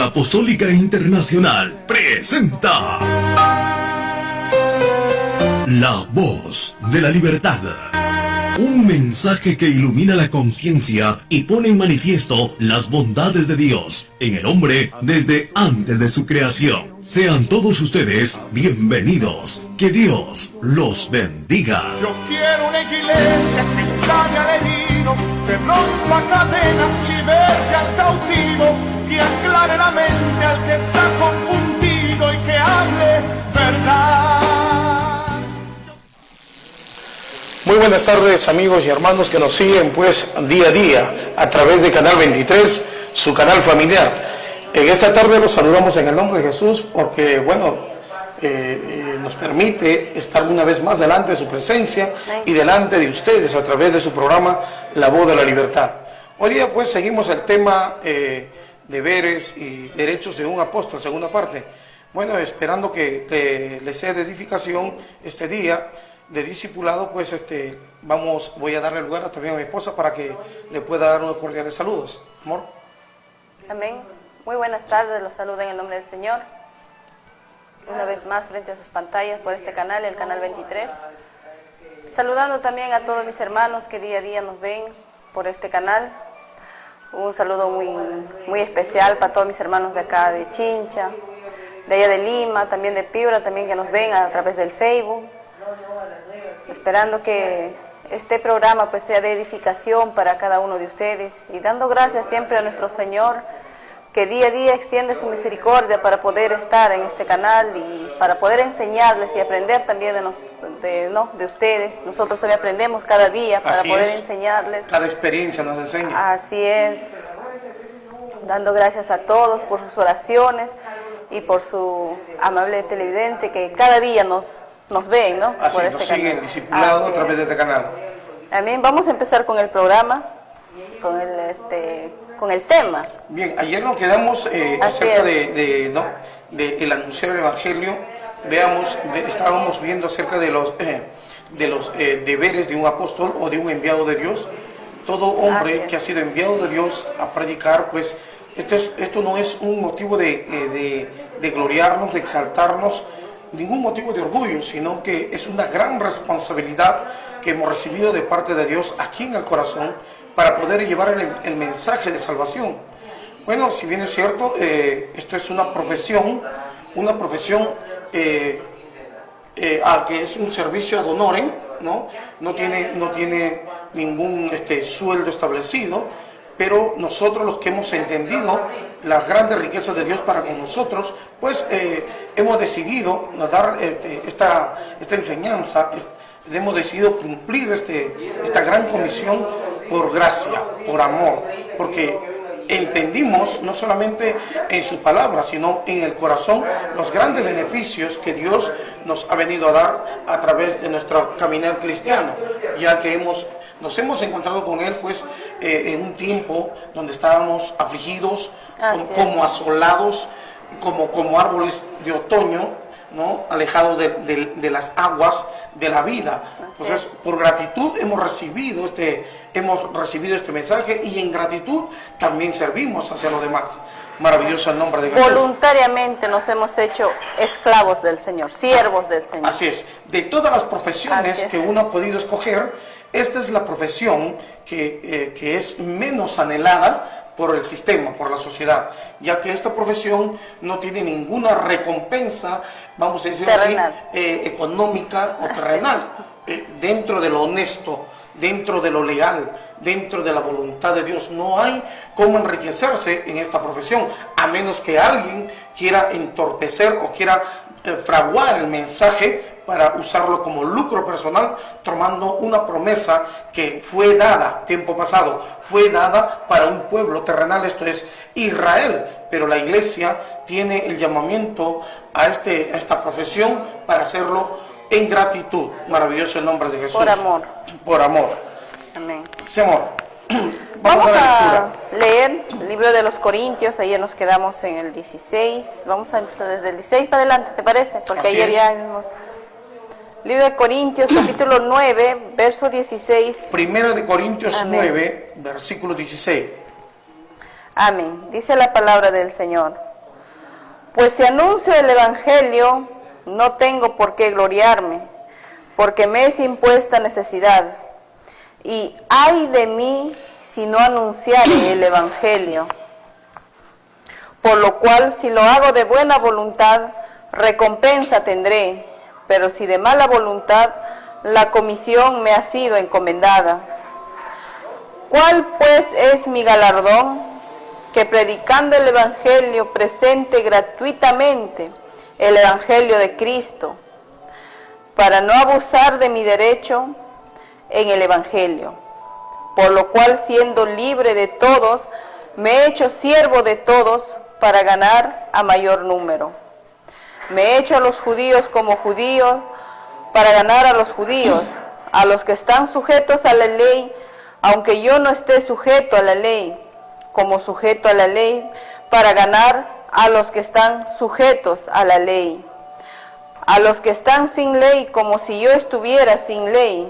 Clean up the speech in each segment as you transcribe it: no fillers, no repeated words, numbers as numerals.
Apostólica Internacional presenta La Voz de la Libertad. Un mensaje que ilumina la conciencia y pone en manifiesto las bondades de Dios en el hombre desde antes de su creación. Sean todos ustedes bienvenidos. Que Dios los bendiga. Yo quiero una iglesia que sane al herido, que rompa cadenas, liberte al cautivo, que aclare la mente al que está confundido y que hable verdad. Muy buenas tardes, amigos y hermanos que nos siguen pues día a día a través de Canal 23, su canal familiar. En esta tarde los saludamos en el nombre de Jesús porque, nos permite estar una vez más delante de su presencia y delante de ustedes a través de su programa La Voz de la Libertad. Hoy día pues seguimos el tema deberes y derechos de un apóstol, segunda parte. Bueno, esperando que les sea de edificación este día de discipulado, pues voy a darle lugar también a mi esposa para que le pueda dar unos cordiales saludos. Amor. Amén. Muy buenas tardes, los saludo en el nombre del Señor. Una vez más frente a sus pantallas por este canal, el canal 23. Saludando también a todos mis hermanos que día a día nos ven por este canal. Un saludo muy especial para todos mis hermanos de acá de Chincha, de allá de Lima, también de Piura, también que nos ven a través del Facebook. Esperando que este programa pues sea de edificación para cada uno de ustedes y dando gracias siempre a nuestro Señor, que día a día extiende su misericordia para poder estar en este canal y para poder enseñarles y aprender también de ustedes. Nosotros también aprendemos cada día para poder enseñarles. Cada experiencia nos enseña. Así es. Dando gracias a todos por sus oraciones y por su amable televidente que cada día nos ven, ¿no? Así por nos este siguen canal. discipulado a través de este canal. También vamos a empezar con el programa, con el tema. Bien, ayer nos quedamos acerca de el anunciar el Evangelio. Estábamos viendo acerca de los deberes de un apóstol o de un enviado de Dios. Todo hombre que ha sido enviado de Dios a predicar, pues esto no es un motivo de gloriarnos, de exaltarnos, ningún motivo de orgullo, sino que es una gran responsabilidad que hemos recibido de parte de Dios aquí en el corazón para poder llevar el mensaje de salvación. Bueno, si bien es cierto, esto es una profesión que es un servicio ad honorem, no tiene ningún sueldo establecido, pero nosotros los que hemos entendido las grandes riquezas de Dios para con nosotros, pues hemos decidido dar esta enseñanza, hemos decidido cumplir esta gran comisión por gracia, por amor, porque entendimos no solamente en su palabra, sino en el corazón los grandes beneficios que Dios nos ha venido a dar a través de nuestro caminar cristiano, ya que nos hemos encontrado con Él pues en un tiempo donde estábamos afligidos, como asolados, como árboles de otoño, alejados de las aguas de la vida. Entonces, por gratitud hemos recibido este mensaje y en gratitud también servimos hacia los demás. Maravilloso el nombre de Jesús. Voluntariamente nos hemos hecho esclavos del Señor, siervos del Señor. Así es. De todas las profesiones que uno ha podido escoger, esta es la profesión que es menos anhelada por el sistema, por la sociedad, ya que esta profesión no tiene ninguna recompensa, vamos a decir así, económica o terrenal, dentro de lo honesto, dentro de lo legal, dentro de la voluntad de Dios. No hay cómo enriquecerse en esta profesión, a menos que alguien quiera entorpecer o quiera fraguar el mensaje para usarlo como lucro personal, tomando una promesa que fue dada, tiempo pasado, fue dada para un pueblo terrenal, esto es Israel, pero la iglesia tiene el llamamiento a esta profesión para hacerlo en gratitud. Maravilloso el nombre de Jesús. Por amor. Por amor. Amén. Sí, amor. Vamos a leer el libro de los Corintios. Ayer nos quedamos en el 16. Vamos a empezar desde el 16 para adelante, ¿te parece? Porque ayer ya hemos... Libro de Corintios, capítulo 9, verso 16. Primera de Corintios 9, versículo 16. Amén. Dice la palabra del Señor. Pues si anuncio el Evangelio, no tengo por qué gloriarme, porque me es impuesta necesidad. Y ay de mí si no anunciare el Evangelio. Por lo cual, si lo hago de buena voluntad, recompensa tendré, pero si de mala voluntad, la comisión me ha sido encomendada. ¿Cuál pues es mi galardón? Que predicando el Evangelio presente gratuitamente el Evangelio de Cristo, para no abusar de mi derecho en el Evangelio. Por lo cual, siendo libre de todos, me he hecho siervo de todos para ganar a mayor número. Me he hecho a los judíos como judíos para ganar a los judíos, a los que están sujetos a la ley, aunque yo no esté sujeto a la ley, como sujeto a la ley, para ganar a los que están sujetos a la ley. A los que están sin ley, como si yo estuviera sin ley,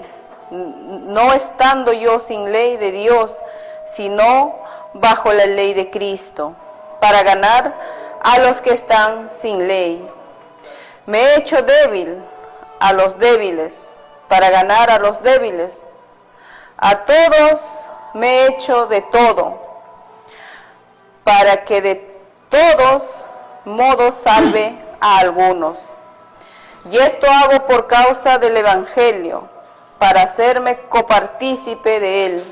no estando yo sin ley de Dios, sino bajo la ley de Cristo, para ganar a los que están sin ley. Me he hecho débil a los débiles, para ganar a los débiles. A todos me he hecho de todo, para que de todos modos salve a algunos. Y esto hago por causa del Evangelio, para hacerme copartícipe de él.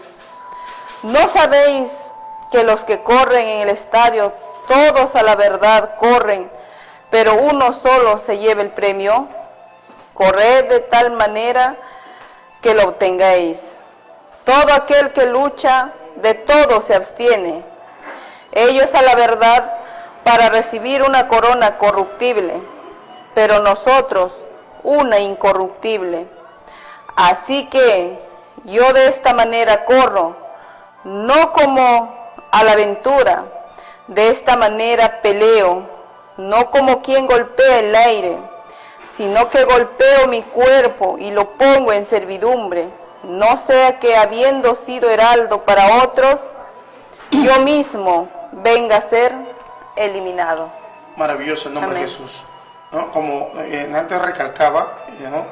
¿No sabéis que los que corren en el estadio, todos a la verdad corren, pero uno solo se lleva el premio? Corred de tal manera que lo obtengáis. Todo aquel que lucha, de todo se abstiene. Ellos a la verdad para recibir una corona corruptible, pero nosotros una incorruptible. Así que yo de esta manera corro, no como a la aventura, de esta manera peleo, no como quien golpea el aire, sino que golpeo mi cuerpo y lo pongo en servidumbre, no sea que habiendo sido heraldo para otros, yo mismo venga a ser eliminado. Maravilloso el nombre Amén. de Jesús, ¿no? Como antes recalcaba, ¿no?,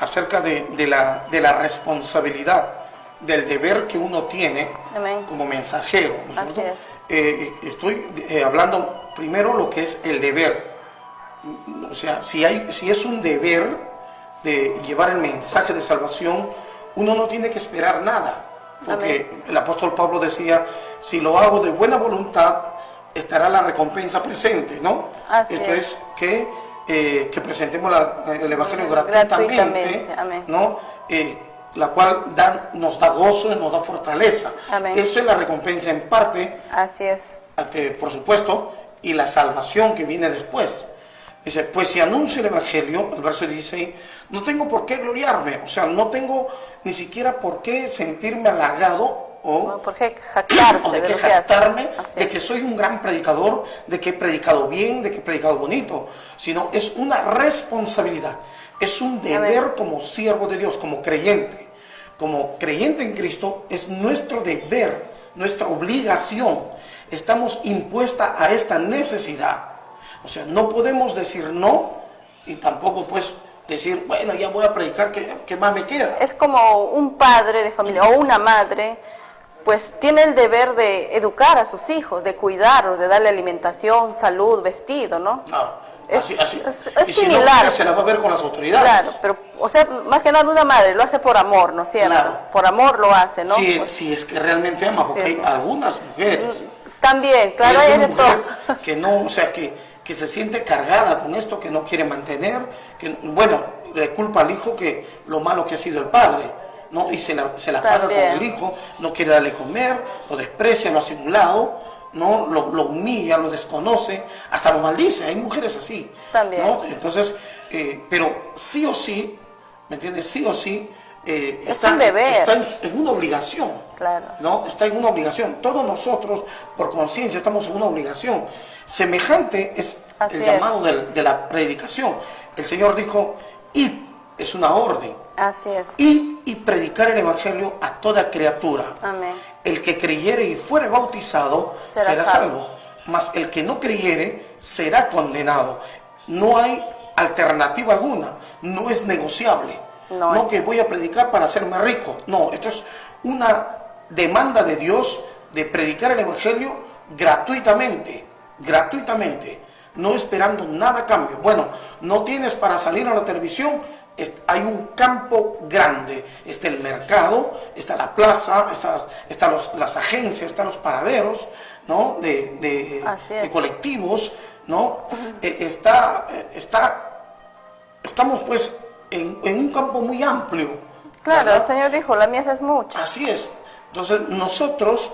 acerca de la responsabilidad, del deber que uno tiene. Amén. Como mensajero, ¿no? Así es. Estoy hablando primero lo que es el deber. O sea, si es un deber de llevar el mensaje de salvación, uno no tiene que esperar nada, porque Amén. El apóstol Pablo decía, si lo hago de buena voluntad, estará la recompensa presente, ¿no? Así Esto es que presentemos el Evangelio gratuitamente, Amén. ¿no? La cual nos da gozo y nos da fortaleza. Amén. Esa es la recompensa en parte. Así es. Por supuesto, y la salvación que viene después. Dice, pues si anuncio el Evangelio, el verso 16, no tengo por qué gloriarme, o sea, no tengo ni siquiera por qué sentirme halagado o por qué jactarse, o de que jactarme de que soy un gran predicador, de que he predicado bien, de que he predicado bonito, sino es una responsabilidad, es un deber. Amén. Como siervo de Dios, como creyente en Cristo, es nuestro deber, nuestra obligación, estamos impuestas a esta necesidad. O sea, no podemos decir no y tampoco pues decir, bueno, ya voy a predicar, ¿qué más me queda? Es como un padre de familia o una madre, pues tiene el deber de educar a sus hijos, de cuidarlos, de darle alimentación, salud, vestido, ¿no? Claro. Es y similar. Si no, se la va a ver con las autoridades. Claro, pero, o sea, más que nada una madre lo hace por amor, ¿no es cierto? Claro. Por amor lo hace, ¿no? Sí, pues, sí, es que realmente ama, porque hay algunas mujeres. También, claro, hay de todo. Que no, o sea, que se siente cargada con esto, que no quiere mantener, que, bueno, le culpa al hijo que lo malo que ha sido el padre, ¿no? Y se la paga con el hijo, no quiere darle comer, lo desprecia, lo hace a un lado, ¿no? Lo humilla, lo desconoce, hasta lo maldice. Hay mujeres así, también, ¿no? Entonces, pero sí o sí, ¿me entiendes? Sí o sí, está en una obligación, claro, ¿no? Está en una obligación. Todos nosotros, por conciencia, estamos en una obligación. Semejante es el llamado de la predicación. El Señor dijo, id, es una orden. Así es. Id y predicar el Evangelio a toda criatura. Amén. El que creyere y fuere bautizado será salvo. mas el que no creyere será condenado. No hay alternativa alguna, no es negociable. No que voy a predicar para hacerme rico. No, esto es una demanda de Dios de predicar el evangelio gratuitamente, no esperando nada a cambio. Bueno, no tienes para salir a la televisión, hay un campo grande, está el mercado, está la plaza, están las agencias, están los paraderos, ¿no? de colectivos, ¿no? Estamos pues en un campo muy amplio. Claro, ¿verdad? el Señor dijo, la mies es mucha. Así es. Entonces nosotros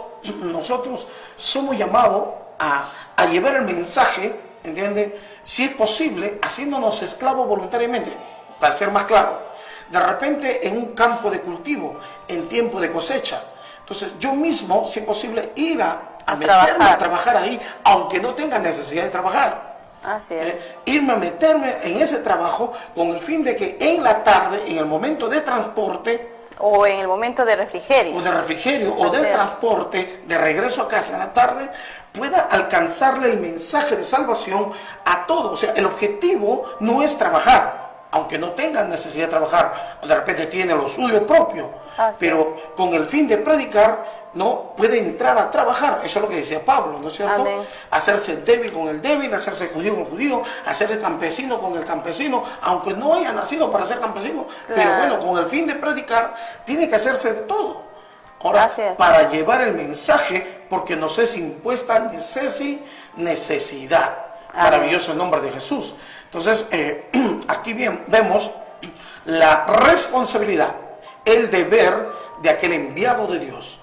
somos llamados a llevar el mensaje, ¿entiendes? Si es posible, haciéndonos esclavos voluntariamente, para ser más claro. De repente en un campo de cultivo, en tiempo de cosecha. Entonces yo mismo, si es posible, ir a meterme a trabajar ahí, aunque no tenga necesidad de trabajar. Así es. Irme a meterme en ese trabajo con el fin de que en la tarde, en el momento de transporte, o en el momento de refrigerio, o de transporte, de regreso a casa en la tarde, pueda alcanzarle el mensaje de salvación a todos. O sea, el objetivo no es trabajar, aunque no tengan necesidad de trabajar, o de repente tiene lo suyo propio, pero con el fin de predicar, no puede entrar a trabajar. Eso es lo que decía Pablo, ¿no es cierto? Amén. Hacerse débil con el débil, hacerse judío con el judío, hacerse campesino con el campesino, aunque no haya nacido para ser campesino, pero bueno, con el fin de predicar, tiene que hacerse de todo. Ahora, para llevar el mensaje, porque nos es impuesta necesidad. Maravilloso el nombre de Jesús. Entonces, aquí bien vemos la responsabilidad, el deber de aquel enviado de Dios.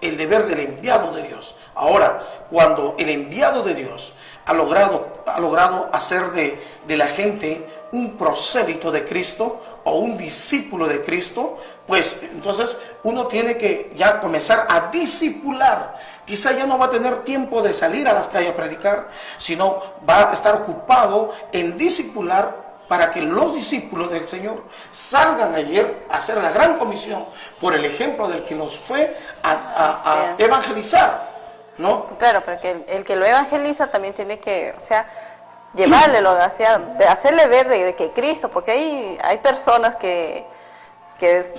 El deber del enviado de Dios. Ahora, cuando el enviado de Dios ha logrado hacer de la gente un prosélito de Cristo o un discípulo de Cristo, pues entonces uno tiene que ya comenzar a discipular. Quizá ya no va a tener tiempo de salir a las calles a predicar, sino va a estar ocupado en discipular para que los discípulos del Señor salgan ayer a hacer la gran comisión por el ejemplo del que los fue a evangelizar, ¿no? Claro, porque el que lo evangeliza también tiene que, o sea, llevarle, hacerle ver de que Cristo, porque hay personas que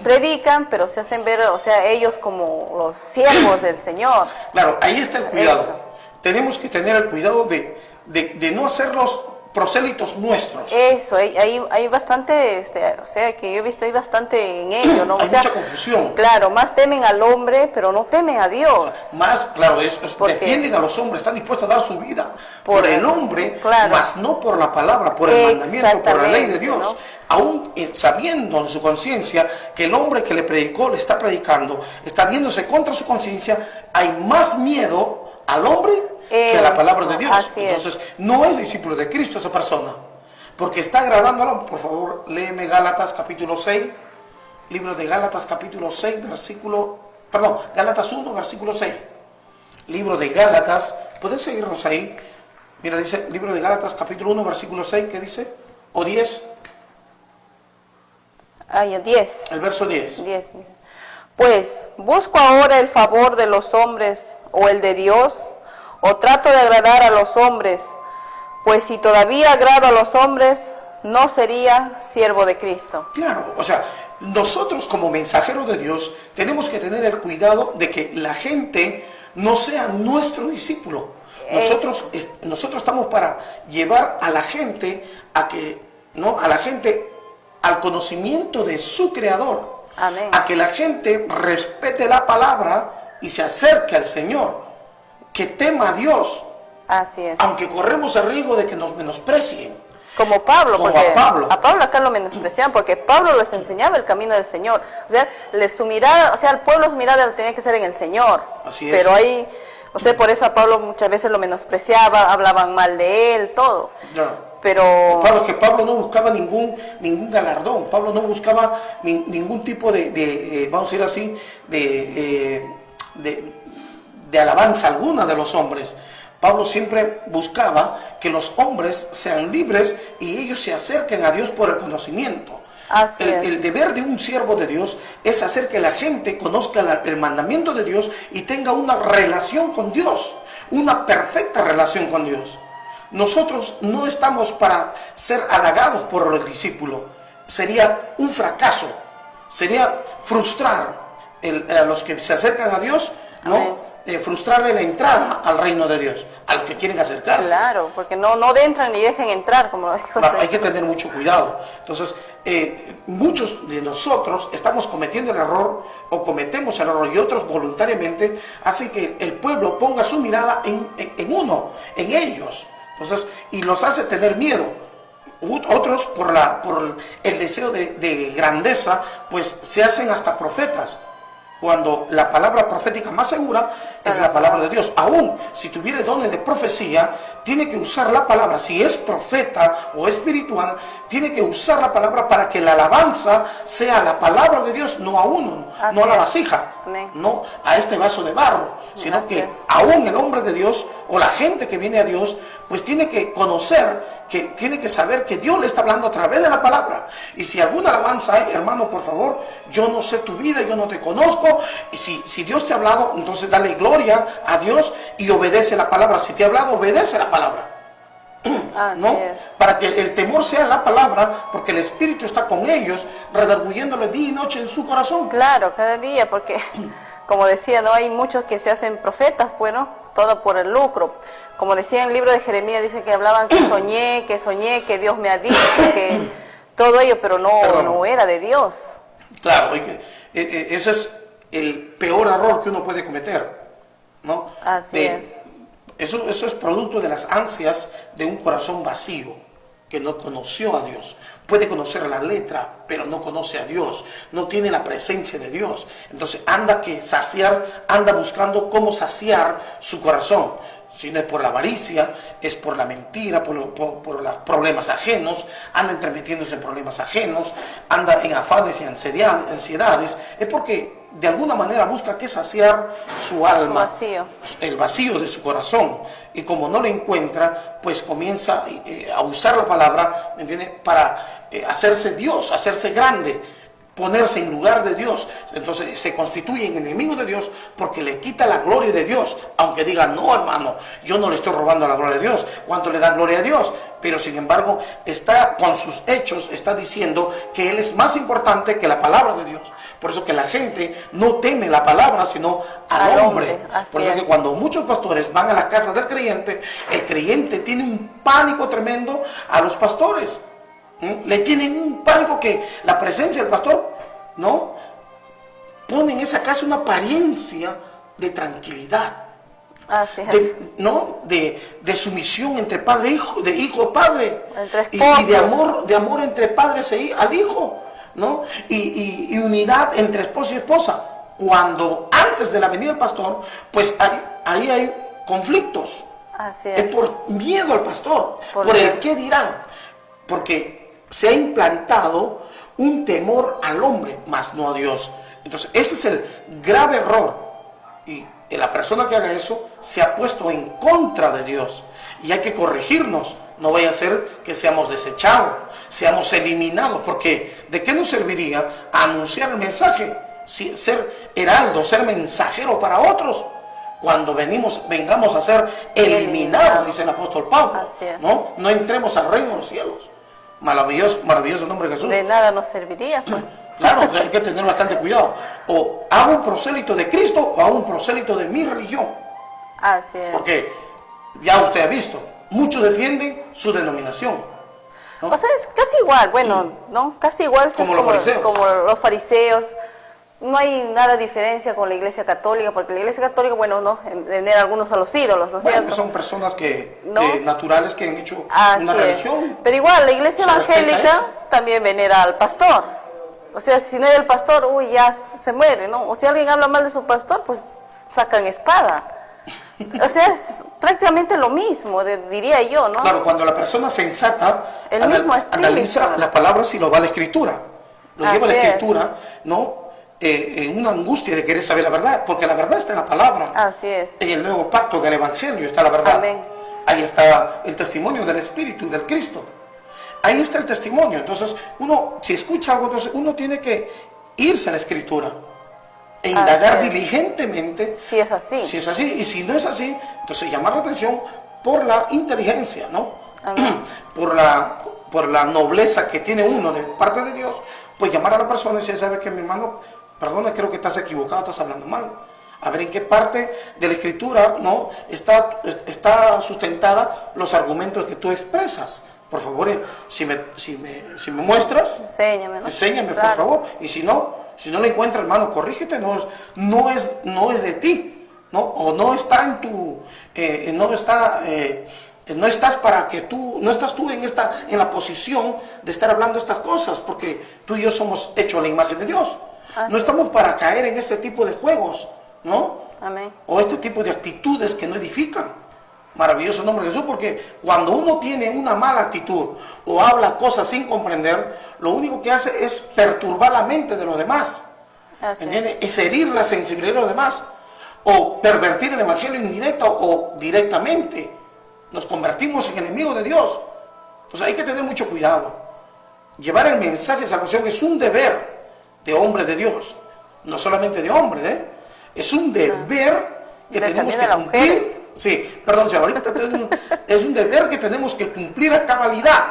predican, pero se hacen ver, o sea, ellos como los siervos del Señor. Claro, ahí está el cuidado. Eso. Tenemos que tener el cuidado de no hacerlos prosélitos nuestros. Eso, hay bastante, o sea, que yo he visto, hay bastante en ello, ¿no? Hay mucha confusión. Claro, más temen al hombre, pero no temen a Dios. O sea, más, claro, defienden a los hombres, están dispuestos a dar su vida por el hombre, más no por la palabra, por el mandamiento, por la ley de Dios. ¿No? Aún sabiendo en su conciencia que el hombre que le predicó, le está predicando, está viéndose contra su conciencia, hay más miedo al hombre que a la palabra de Dios. Entonces, no es discípulo de Cristo esa persona, porque está agradándolo. Por favor, léeme Gálatas capítulo 6, libro de Gálatas capítulo 6, Gálatas 1, versículo 6. Libro de Gálatas, ¿pueden seguirnos ahí? Mira, dice, libro de Gálatas capítulo 1, versículo 6, ¿qué dice? ¿O 10? 10. El verso 10. Pues, ¿busco ahora el favor de los hombres o el de Dios? ¿O trato de agradar a los hombres? Pues si todavía agrado a los hombres, no sería siervo de Cristo. Claro, o sea, nosotros como mensajeros de Dios tenemos que tener el cuidado de que la gente no sea nuestro discípulo. Nosotros estamos para llevar a la gente al conocimiento de su Creador. Amén. A que la gente respete la palabra y se acerque al Señor, que tema a Dios. Así es. Aunque corremos el riesgo de que nos menosprecien. Como Pablo, porque a Pablo acá lo menospreciaban, porque Pablo les enseñaba el camino del Señor. O sea, su mirada, o sea, el pueblo su mirada tenía que ser en el Señor. Así es. Pero ahí, o sea, por eso a Pablo muchas veces lo menospreciaba, hablaban mal de él, todo. No. Pero Pablo no buscaba ningún galardón. Pablo no buscaba ningún tipo de vamos a decir así, de alabanza alguna de los hombres. Pablo siempre buscaba que los hombres sean libres y ellos se acerquen a Dios por el conocimiento. El deber de un siervo de Dios es hacer que la gente conozca el mandamiento de Dios y tenga una relación con Dios. una perfecta relación con Dios. Nosotros no estamos para ser halagados por el discípulo. Sería un fracaso, sería frustrar a los que se acercan a Dios, ¿no? Frustrarle la entrada al reino de Dios, a los que quieren acercarse. Claro, porque no entran ni dejen entrar, como lo dijo. Claro, hay que tener mucho cuidado. Entonces, muchos de nosotros estamos cometiendo el error, o cometemos el error, y otros voluntariamente hacen que el pueblo ponga su mirada en ellos. Entonces, y los hace tener miedo. Otros, por el deseo de grandeza, pues se hacen hasta profetas, cuando la palabra profética más segura es la palabra de Dios. Aún si tuviera dones de profecía, tiene que usar la palabra. Si es profeta o espiritual, tiene que usar la palabra para que la alabanza sea la palabra de Dios, no a uno, no a la vasija, no a este vaso de barro, sino que aún el hombre de Dios o la gente que viene a Dios, pues tiene que conocer, que tiene que saber que Dios le está hablando a través de la palabra. Y si alguna alabanza hay, hermano, por favor, yo no sé tu vida, yo no te conozco, y si Dios te ha hablado, entonces dale gloria a Dios y obedece la palabra. Si te ha hablado, obedece la palabra, ¿no? Para que el temor sea la palabra, porque el Espíritu está con ellos, redarguyéndole día y noche en su corazón. Claro, cada día, porque como decía, no hay muchos que se hacen profetas, bueno, todo por el lucro. Como decía en el libro de Jeremías, dice que hablaban que soñé, que Dios me ha dicho, que todo ello, pero no era de Dios. Claro, ese es el peor error que uno puede cometer, ¿no? Así es. Eso es producto de las ansias de un corazón vacío, que no conoció a Dios. Puede conocer la letra, pero no conoce a Dios, no tiene la presencia de Dios. Entonces anda buscando cómo saciar su corazón. Si no es por la avaricia, es por la mentira, por los problemas ajenos, anda entremetiéndose en problemas ajenos, anda en afanes y ansiedades, es porque de alguna manera busca que saciar su alma, el vacío de su corazón, y como no lo encuentra, pues comienza a usar la palabra, ¿me entiende?, para hacerse Dios, hacerse grande, ponerse en lugar de Dios. Entonces se constituye en enemigo de Dios porque le quita la gloria de Dios, aunque diga, no, hermano, yo no le estoy robando la gloria de Dios. ¿Cuánto le da gloria a Dios? Pero sin embargo está con sus hechos, está diciendo que él es más importante que la palabra de Dios. Por eso que la gente no teme la palabra, sino al hombre. Por eso que cuando muchos pastores van a la casa del creyente, el creyente tiene un pánico tremendo a los pastores. Le tienen un pánico que la presencia del pastor, ¿no?, pone en esa casa una apariencia de tranquilidad, de sumisión entre padre e hijo, de hijo a padre, y de amor entre padres al hijo, ¿no? Y unidad entre esposo y esposa. Cuando antes de la venida del pastor, pues ahí hay conflictos. Es por miedo al pastor, por el qué dirán, porque se ha implantado un temor al hombre, más no a Dios. Entonces ese es el grave error, y la persona que haga eso se ha puesto en contra de Dios, y hay que corregirnos. No vaya a ser que seamos desechados, seamos eliminados, porque ¿de qué nos serviría anunciar el mensaje? Ser heraldo, ser mensajero para otros, cuando vengamos a ser eliminados, dice el apóstol Pablo, ¿no? No entremos al reino de los cielos. Maravilloso nombre de Jesús. De nada nos serviría, pues. Claro, hay que tener bastante cuidado. O hago un prosélito de Cristo o hago un prosélito de mi religión. Así es. Porque ya usted ha visto, muchos defienden su denominación, ¿no? O sea, es casi igual, bueno, ¿no? Casi igual como los fariseos. No hay nada diferencia con la Iglesia Católica, porque la Iglesia Católica, bueno, no, venera algunos a los ídolos, ¿no es cierto? Son personas naturales que han hecho una religión. Pero igual, la Iglesia Evangélica también venera al pastor. O sea, si no era el pastor, ya se muere, ¿no? O si alguien habla mal de su pastor, pues sacan espada. O sea, es prácticamente lo mismo, diría yo, ¿no? Claro, cuando la persona sensata analiza las palabras y lo va a la Escritura. Lo lleva a la Escritura, ¿no? En una angustia de querer saber la verdad, porque la verdad está en la palabra. Así es. En el nuevo pacto, en el Evangelio está la verdad. Amén. Ahí está el testimonio del Espíritu, del Cristo. Ahí está el testimonio. Entonces, si escucha algo, entonces uno tiene que irse a la Escritura, e indagar diligentemente si es así. Si es así, y si no es así, entonces llamar la atención por la inteligencia, ¿no? por la nobleza que tiene uno de parte de Dios, pues llamar a la persona y decir, ¿sabes qué, mi hermano? Perdona, creo que estás equivocado, estás hablando mal. A ver en qué parte de la escritura, ¿no?, está sustentada los argumentos que tú expresas. Por favor, si me muestras, enséñame, ¿no? Enséñame, claro, por favor. Y si no lo encuentras, hermano, corrígete, no es de ti, ¿no? O no está en tu, no estás para que tú, no estás tú en la posición de estar hablando estas cosas, porque tú y yo somos hechos a la imagen de Dios. No estamos para caer en este tipo de juegos, ¿no? Amén. O este tipo de actitudes que no edifican. Maravilloso nombre de Jesús, porque cuando uno tiene una mala actitud o habla cosas sin comprender, lo único que hace es perturbar la mente de los demás. ¿Entiendes? Es herir la sensibilidad de los demás, o pervertir el evangelio indirecto o directamente. Nos convertimos en enemigos de Dios. Entonces hay que tener mucho cuidado. Llevar el mensaje de salvación es un deber de hombre de Dios, no solamente de hombre, es un deber que tenemos que cumplir. Sí, perdón, ahorita es un deber que tenemos que cumplir a cabalidad,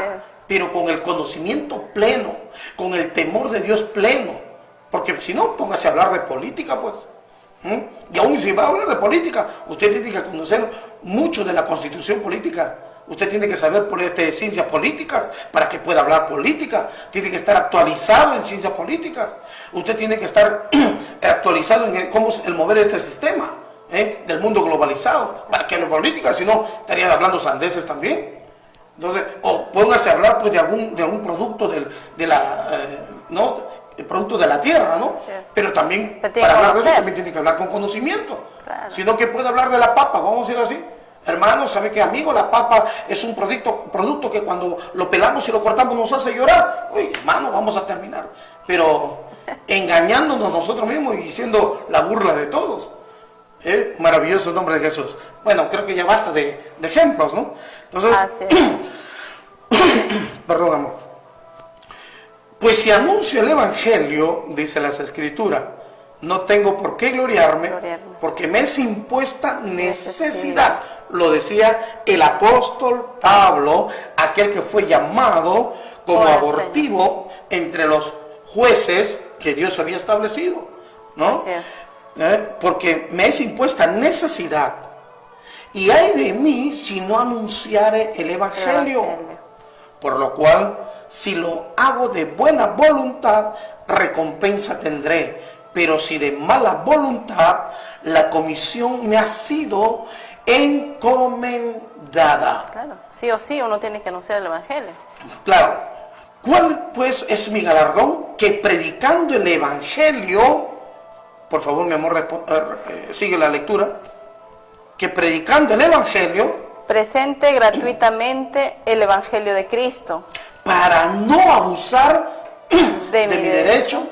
pero con el conocimiento pleno, con el temor de Dios pleno, porque si no, póngase a hablar de política, pues. Y aún si va a hablar de política, usted tiene que conocer mucho de la constitución política. Usted tiene que saber ciencias políticas para que pueda hablar política. Tiene que estar actualizado en ciencias políticas. Usted tiene que estar actualizado en cómo es el mover este sistema del mundo globalizado. Para que hable política, si no, estaría hablando sandeces también. Entonces, o póngase a hablar pues de algún producto el producto de la tierra, ¿no? Sí. Pero también, para hablar de eso, también tiene que hablar con conocimiento. Claro. Sino que puede hablar de la papa, vamos a decir así. Hermano, ¿sabe qué, amigo? La papa es un producto que cuando lo pelamos y lo cortamos nos hace llorar. Oye, hermano, vamos a terminar. Pero engañándonos nosotros mismos y siendo la burla de todos. Maravilloso nombre de Jesús. Bueno, creo que ya basta de ejemplos, ¿no? Entonces, perdón, amor. Pues si anuncio el Evangelio, dice las Escrituras, no tengo por qué gloriarme, porque me es impuesta necesidad. Lo decía el apóstol Pablo, aquel que fue llamado como abortivo entre los jueces que Dios había establecido, ¿no? Porque me es impuesta necesidad. Y ay de mí si no anunciare el Evangelio. Por lo cual, si lo hago de buena voluntad, recompensa tendré. Pero si de mala voluntad, la comisión me ha sido encomendada. Claro, sí o sí uno tiene que anunciar el Evangelio. Claro. ¿Cuál pues es mi galardón? Que predicando el Evangelio, por favor mi amor, sigue la lectura, que predicando el Evangelio, presente gratuitamente el Evangelio de Cristo, para no abusar de mi derecho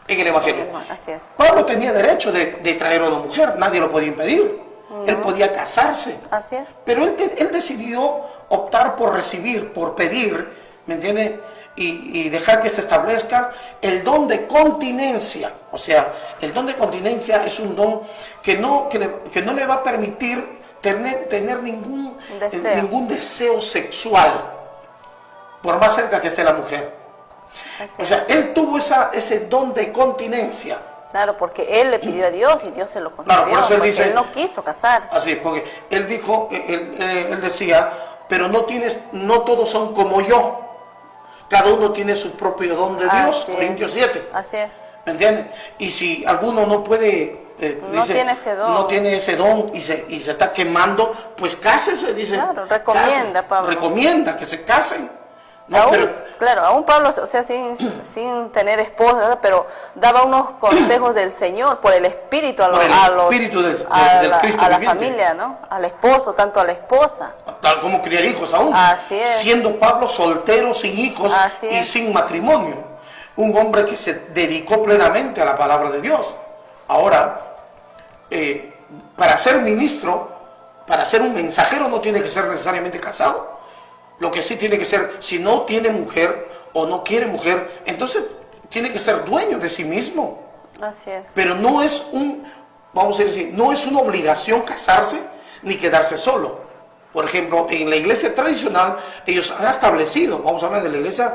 en el Evangelio. Así es. Pablo tenía derecho de traer a una mujer, nadie lo podía impedir. Él podía casarse. Así es. Pero él decidió optar por recibir, por pedir, ¿me entiende? Y dejar que se establezca el don de continencia. O sea, el don de continencia es un don que no le va a permitir tener ningún deseo sexual, por más cerca que esté la mujer. O sea, él tuvo ese don de continencia. Claro, porque él le pidió a Dios y Dios se lo concedió. Claro, por eso él dice, él no quiso casarse. Así, porque él dijo, él decía, pero no todos son como yo. Cada uno tiene su propio don de Dios, Corintios 7. Así es. ¿Me entiendes? Y si alguno no puede, tiene ese don, y se está quemando, pues cásese, dice. Claro, recomienda, Pablo. Recomienda que se casen. ¿No? Aún Pablo, o sea, sin tener esposa, pero daba unos consejos del Señor por el Espíritu a la familia, ¿no? Al esposo, tanto a la esposa. Tal como criar hijos aún. Así es. Siendo Pablo soltero, sin hijos y sin matrimonio. Un hombre que se dedicó plenamente a la palabra de Dios. Ahora, para ser ministro, para ser un mensajero, no tiene que ser necesariamente casado. Lo que sí tiene que ser, si no tiene mujer o no quiere mujer, entonces tiene que ser dueño de sí mismo. Así es. Pero no es vamos a decir, no es una obligación casarse ni quedarse solo. Por ejemplo, en la iglesia tradicional, ellos han establecido, vamos a hablar de la iglesia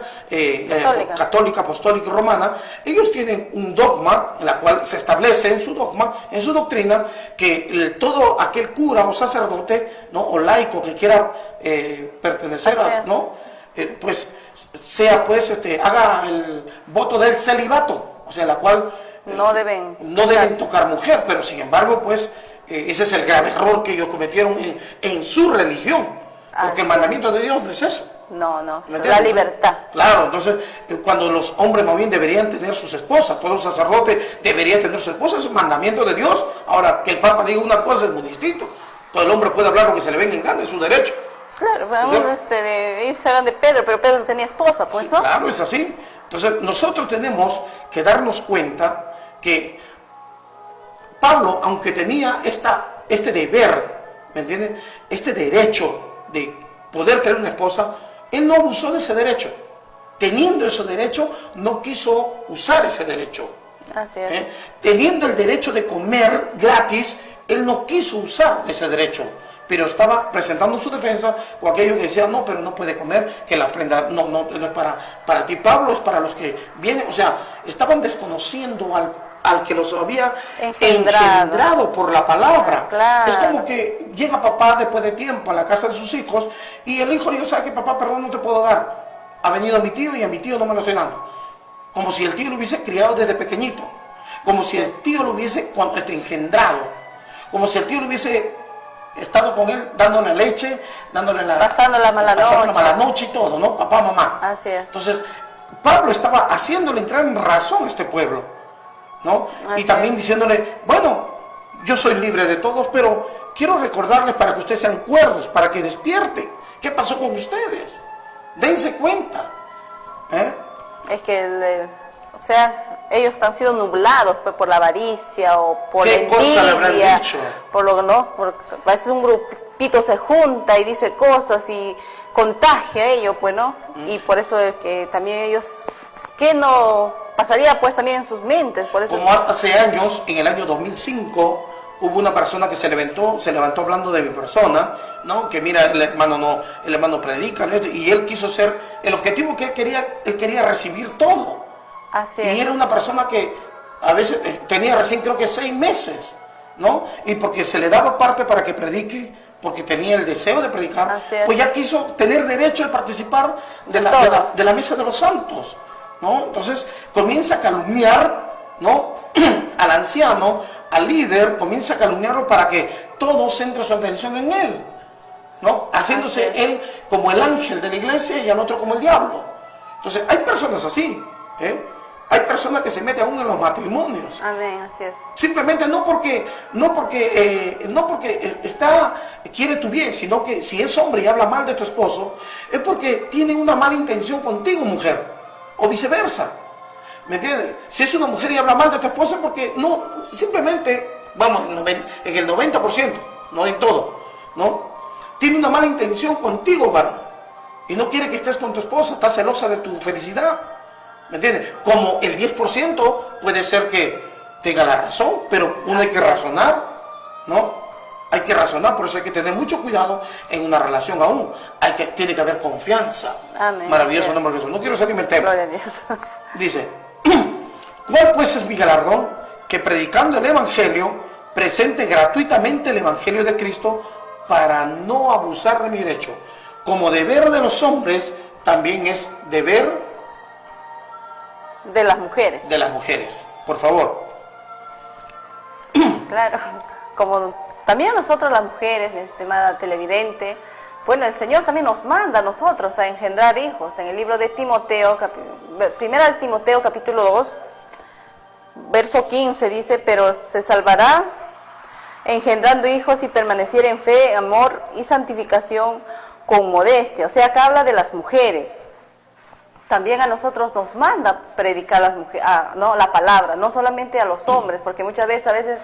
católica, apostólica y romana, ellos tienen un dogma en la cual se establece en su dogma, en su doctrina, que todo aquel cura o sacerdote, ¿no?, o laico que quiera pertenecer a, ¿no?, pues sea, pues, haga el voto del celibato, o sea, la cual no deben tocar mujer, pero sin embargo, pues, ese es el grave error que ellos cometieron en su religión, porque el mandamiento de Dios no es eso. No, la libertad. Claro, entonces, cuando los hombres más bien deberían tener sus esposas, todo sacerdote debería tener su esposa, es el mandamiento de Dios. Ahora, que el Papa diga una cosa es muy distinto. Todo el hombre puede hablar lo que se le venga en gana, es su derecho. Claro, ellos se hablan de Pedro, pero Pedro tenía esposa, pues, ¿no? Sí, claro, es así. Entonces, nosotros tenemos que darnos cuenta que Pablo, aunque tenía este deber, ¿me entiendes?, este derecho de poder tener una esposa, él no abusó de ese derecho. Teniendo ese derecho, no quiso usar ese derecho. Así es. Teniendo el derecho de comer gratis, él no quiso usar ese derecho. Pero estaba presentando su defensa con aquellos que decían, no, pero no puede comer, que la ofrenda no es para ti, Pablo, es para los que vienen. O sea, estaban desconociendo al que los había engendrado por la palabra. Claro. Es como que llega papá después de tiempo a la casa de sus hijos y el hijo le dice, ¿sabe qué, papá? Perdón, no te puedo dar. Ha venido mi tío y a mi tío no me lo estoy dando. Como si el tío lo hubiese criado desde pequeñito. Como si el tío lo hubiese engendrado. Como si el tío lo hubiese estado con él, dándole leche, pasando la mala noche y todo, ¿no? Papá, mamá. Así es. Entonces, Pablo estaba haciéndole entrar en razón a este pueblo, ¿no? Y también diciéndole, bueno, yo soy libre de todos, pero quiero recordarles para que ustedes sean cuerdos, para que despierten. ¿Qué pasó con ustedes? Dense cuenta. Es que ellos han sido nublados, pues, por la avaricia o por la envidia. ¿Qué cosa le habrán dicho? A veces un grupito se junta y dice cosas y contagia a ellos, pues, ¿no? Y por eso es que también ellos, ¿qué no pasaría, pues, también en sus mentes? Por eso. Como hace años, en el año 2005, hubo una persona que se levantó hablando de mi persona, ¿no? Que mira, el hermano predica, ¿no? Y él quiso ser, el objetivo que él quería recibir todo. Así y era una persona que a veces tenía recién creo que 6 meses, ¿no? Y porque se le daba parte para que predique, porque tenía el deseo de predicar, pues ya quiso tener derecho a participar de la mesa de los santos, ¿no? Entonces comienza a calumniar, ¿no? Al anciano, al líder, comienza a calumniarlo para que todos centren su atención en él, ¿no? Haciéndose él como el ángel de la iglesia y al otro como el diablo. Entonces hay personas así, Hay personas que se meten aún en los matrimonios. Amén, así es. Simplemente no porque quiere tu bien, sino que si es hombre y habla mal de tu esposo, es porque tiene una mala intención contigo, mujer, o viceversa. ¿Me entiendes? Si es una mujer y habla mal de tu esposa, porque no, simplemente, vamos, en el 90%, no en todo, ¿no? Tiene una mala intención contigo, varón, y no quiere que estés con tu esposa, está celosa de tu felicidad. ¿Me entiendes? Como el 10% puede ser que tenga la razón, pero uno hay que razonar, ¿no? Hay que razonar, por eso hay que tener mucho cuidado en una relación aún. Tiene que haber confianza. Amén. Maravilloso nombre de Jesús. No quiero salirme el tema. Gloria a Dios. Dice, ¿cuál pues es mi galardón? Que predicando el Evangelio, presente gratuitamente el Evangelio de Cristo para no abusar de mi derecho. Como deber de los hombres, también es deber de las mujeres. De las mujeres, por favor. Claro, como también nosotros las mujeres, mi estimada televidente, bueno, el Señor también nos manda a nosotros a engendrar hijos. En el libro de Timoteo, primera de Timoteo capítulo 2, verso 15 dice, pero se salvará engendrando hijos y permaneciera en fe, amor y santificación con modestia. O sea, acá habla de las mujeres. También a nosotros nos manda predicar las mujeres, ¿no? La palabra, no solamente a los hombres, porque muchas veces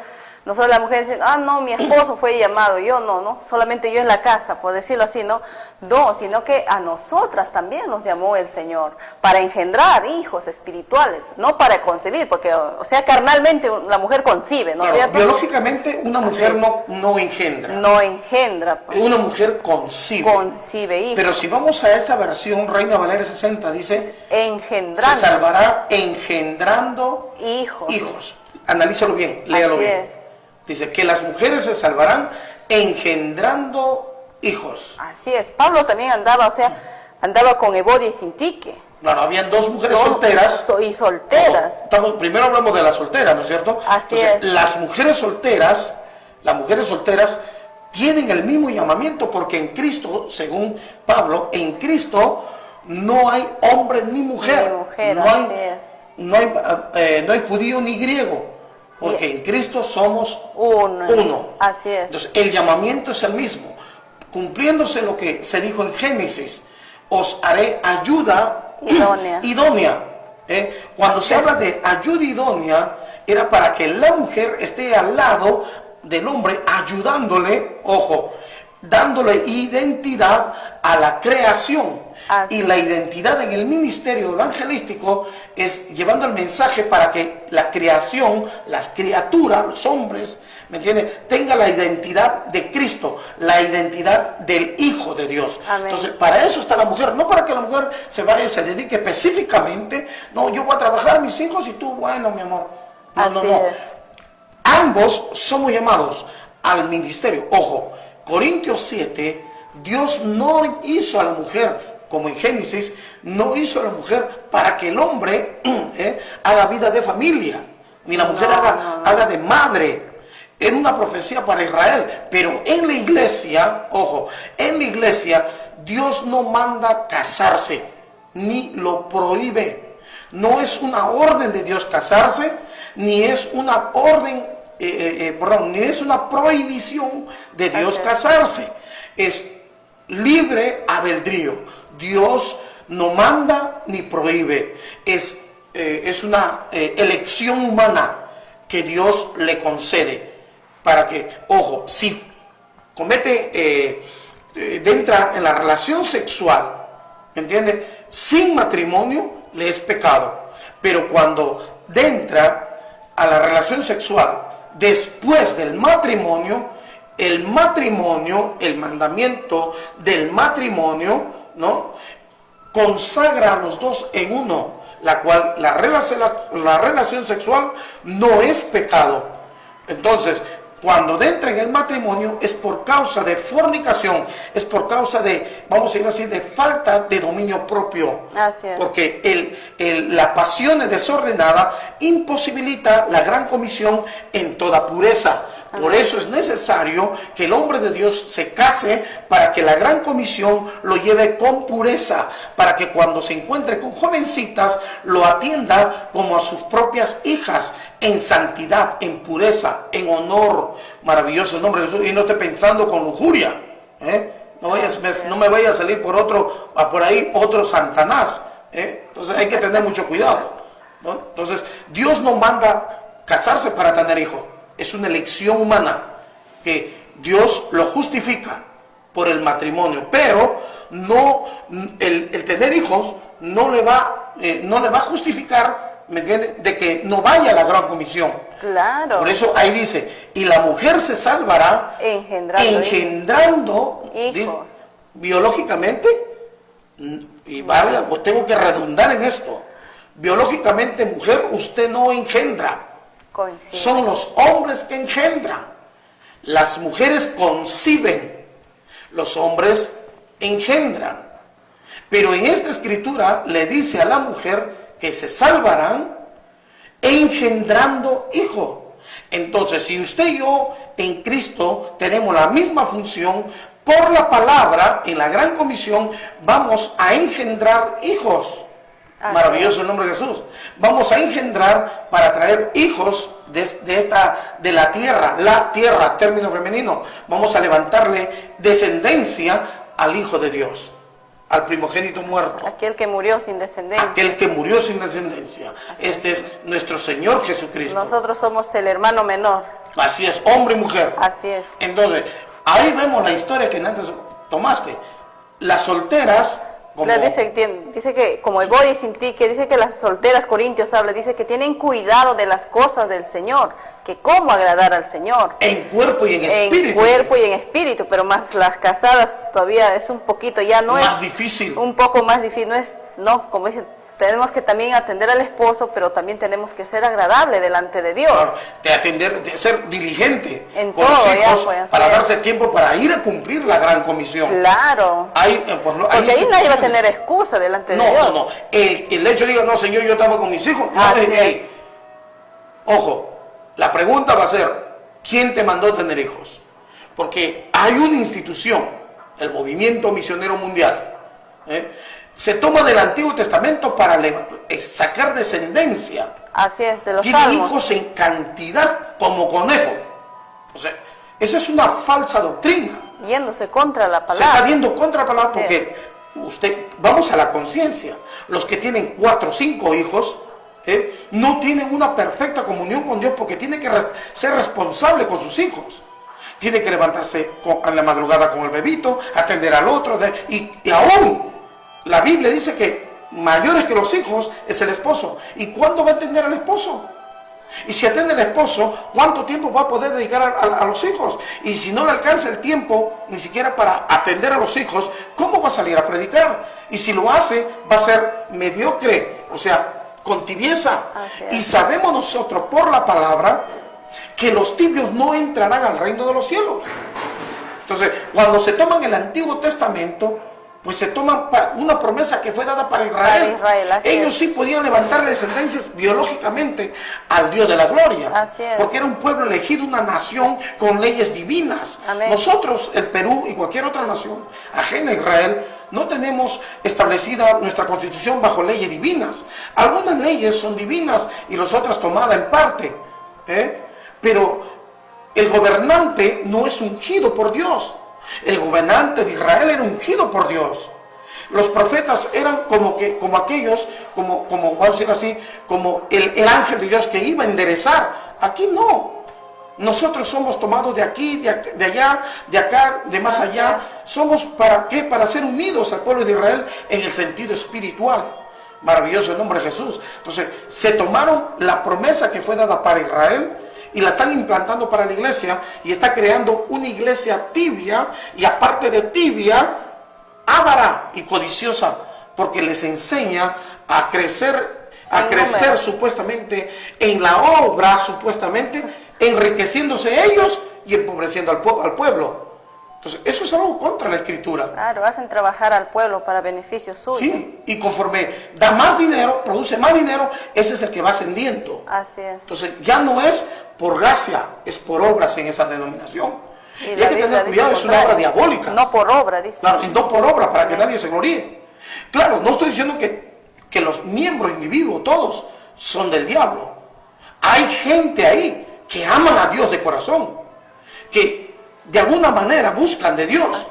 Nosotros las mujeres dicen, no, mi esposo fue llamado, yo no, solamente yo en la casa, por decirlo así, no, sino que a nosotras también nos llamó el Señor para engendrar hijos espirituales, no para concebir, porque, o sea, carnalmente la mujer concibe, ¿no es cierto? Biológicamente una mujer no engendra. No engendra. Pues. Una mujer concibe. Concibe hijos. Pero si vamos a esta versión, Reina Valera 60, dice, engendrando. se salvará engendrando hijos. Analízalo bien, léalo Así bien. es. Dice que las mujeres se salvarán engendrando hijos. Así es. Pablo también andaba con Evodia y Sintique. Claro, habían dos mujeres solteras. Y solteras. Primero hablamos de las solteras, ¿no es cierto? Así Entonces, es. las mujeres solteras tienen el mismo llamamiento porque en Cristo, según Pablo, en Cristo no hay hombre ni mujer. No hay judío ni griego. Porque en Cristo somos uno. Así es. Entonces, el llamamiento es el mismo. Cumpliéndose lo que se dijo en Génesis, os haré ayuda idónea. Cuando se habla de ayuda idónea, era para que la mujer esté al lado del hombre, ayudándole, dándole identidad a la creación. Y la identidad en el ministerio evangelístico es llevando el mensaje para que la creación, las criaturas, los hombres, ¿me entiendes?, tenga la identidad de Cristo, la identidad del Hijo de Dios. Amén. Entonces, para eso está la mujer, no para que la mujer se dedique específicamente, no, yo voy a trabajar a mis hijos y tú, bueno, mi amor. No. Ambos somos llamados al ministerio. Corintios 7, Dios no hizo a la mujer, como en Génesis, no hizo a la mujer para que el hombre haga vida de familia, ni la mujer haga de madre. Era una profecía para Israel, pero en la iglesia, Dios no manda casarse, ni lo prohíbe. No es una orden de Dios casarse, ni es una ni es una prohibición de Dios casarse. Es libre albedrío. Dios no manda ni prohíbe. Es una elección humana que Dios le concede. Para que, si comete, entra en la relación sexual, ¿me entiende?, sin matrimonio, le es pecado. Pero cuando entra a la relación sexual después del matrimonio, el mandamiento del matrimonio, ¿no?, consagra a los dos en uno, la cual la relación sexual no es pecado. Entonces, cuando entra en el matrimonio es por causa de fornicación, es por causa de, vamos a decir así, de falta de dominio propio. Así es. Porque la pasión desordenada imposibilita la gran comisión en toda pureza. Por eso es necesario que el hombre de Dios se case para que la gran comisión lo lleve con pureza, para que cuando se encuentre con jovencitas lo atienda como a sus propias hijas, en santidad, en pureza, en honor. Maravilloso el nombre de Jesús. Y no esté pensando con lujuria, no me vaya a salir por ahí otro Satanás. Entonces hay que tener mucho cuidado, ¿no? Entonces Dios no manda casarse para tener hijos. Es una elección humana que Dios lo justifica por el matrimonio, pero no el tener hijos no le va a justificar, ¿me entiende?, de que no vaya a la gran comisión. Claro. Por eso ahí dice, y la mujer se salvará engendrando hijos. Biológicamente, y vaya, pues tengo que redundar en esto, biológicamente, mujer, usted no engendra. Coincide. Son los hombres que engendran. Las mujeres conciben, los hombres engendran. Pero en esta escritura le dice a la mujer que se salvarán engendrando hijos. Entonces, si usted y yo en Cristo tenemos la misma función, por la palabra, en la gran comisión, vamos a engendrar hijos. Maravilloso el nombre de Jesús. Vamos a engendrar para traer hijos de la tierra, término femenino. Vamos a levantarle descendencia al Hijo de Dios. al primogénito muerto, aquel que murió sin descendencia. aquel que murió sin descendencia. Este es nuestro Señor Jesucristo. Nosotros somos el hermano menor. Así es, hombre y mujer. Así es. Entonces, ahí vemos la historia que antes tomaste. Las solteras, como... Dice que, como el body sin ti, que dice que las solteras, Corintios habla, dice que tienen cuidado de las cosas del Señor, que cómo agradar al Señor. En cuerpo y en espíritu. En cuerpo y en espíritu, pero más las casadas todavía es un poquito, ya no más es... difícil. Un poco más difícil, como dicen, tenemos que también atender al esposo, pero también tenemos que ser agradable delante de Dios. Claro, de atender, de ser diligente en con todo, los hijos, para ser. darse tiempo para ir a cumplir la gran comisión. Claro. Porque ahí nadie va a tener excusa delante de Dios. No. El hecho de diga, no, Señor, yo estaba con mis hijos. No, ojo, la pregunta va a ser, ¿quién te mandó a tener hijos? Porque hay una institución, el Movimiento Misionero Mundial, se toma del Antiguo Testamento para sacar descendencia. Así es, de los Tiene salmos. hijos en cantidad como conejo. O sea, esa es una falsa doctrina. Yéndose contra la palabra. Se está yendo contra la palabra Así porque vamos a la conciencia. Los que tienen 4 o 5 hijos no tienen una perfecta comunión con Dios porque tienen que ser responsable con sus hijos. Tiene que levantarse en la madrugada con el bebito, atender al otro, y aún la Biblia dice que mayores que los hijos es el esposo. ¿Y cuándo va a atender al esposo? Y si atiende al esposo, ¿cuánto tiempo va a poder dedicar a los hijos? Y si no le alcanza el tiempo ni siquiera para atender a los hijos, ¿cómo va a salir a predicar? Y si lo hace, va a ser mediocre, o sea, con tibieza. Y sabemos nosotros por la palabra que los tibios no entrarán al reino de los cielos. Entonces, cuando se toman el Antiguo Testamento, pues se toman una promesa que fue dada para Israel. Ellos sí podían levantar descendencias biológicamente al Dios de la gloria. Así es. Porque era un pueblo elegido, una nación con leyes divinas. Amén. Nosotros, el Perú y cualquier otra nación ajena a Israel, no tenemos establecida nuestra constitución bajo leyes divinas. Algunas leyes son divinas y las otras tomadas en parte. Pero el gobernante no es ungido por Dios. El gobernante de Israel era ungido por Dios. Los profetas eran como aquellos, vamos a decir así, como el ángel de Dios que iba a enderezar. Aquí no. Nosotros somos tomados de aquí, de allá, de acá, de más allá. Somos ¿para qué? Para ser unidos al pueblo de Israel en el sentido espiritual. Maravilloso el nombre de Jesús. Entonces, se tomaron la promesa que fue dada para Israel y la están implantando para la iglesia y está creando una iglesia tibia y aparte de tibia, avara y codiciosa, porque les enseña a crecer supuestamente en la obra, supuestamente enriqueciéndose ellos y empobreciendo al pueblo. Entonces, eso es algo contra la Escritura. Claro, hacen trabajar al pueblo para beneficio suyo. Sí, y conforme da más dinero, produce más dinero, ese es el que va ascendiendo. Así es. Entonces, ya no es por gracia, es por obras en esa denominación. Y hay que tener cuidado, es una obra diabólica. No por obra, dice. Claro, y no por obra, para que nadie se gloríe. Claro, no estoy diciendo que los miembros, individuos, todos, son del diablo. Hay gente ahí que aman a Dios de corazón, que de alguna manera buscan de Dios,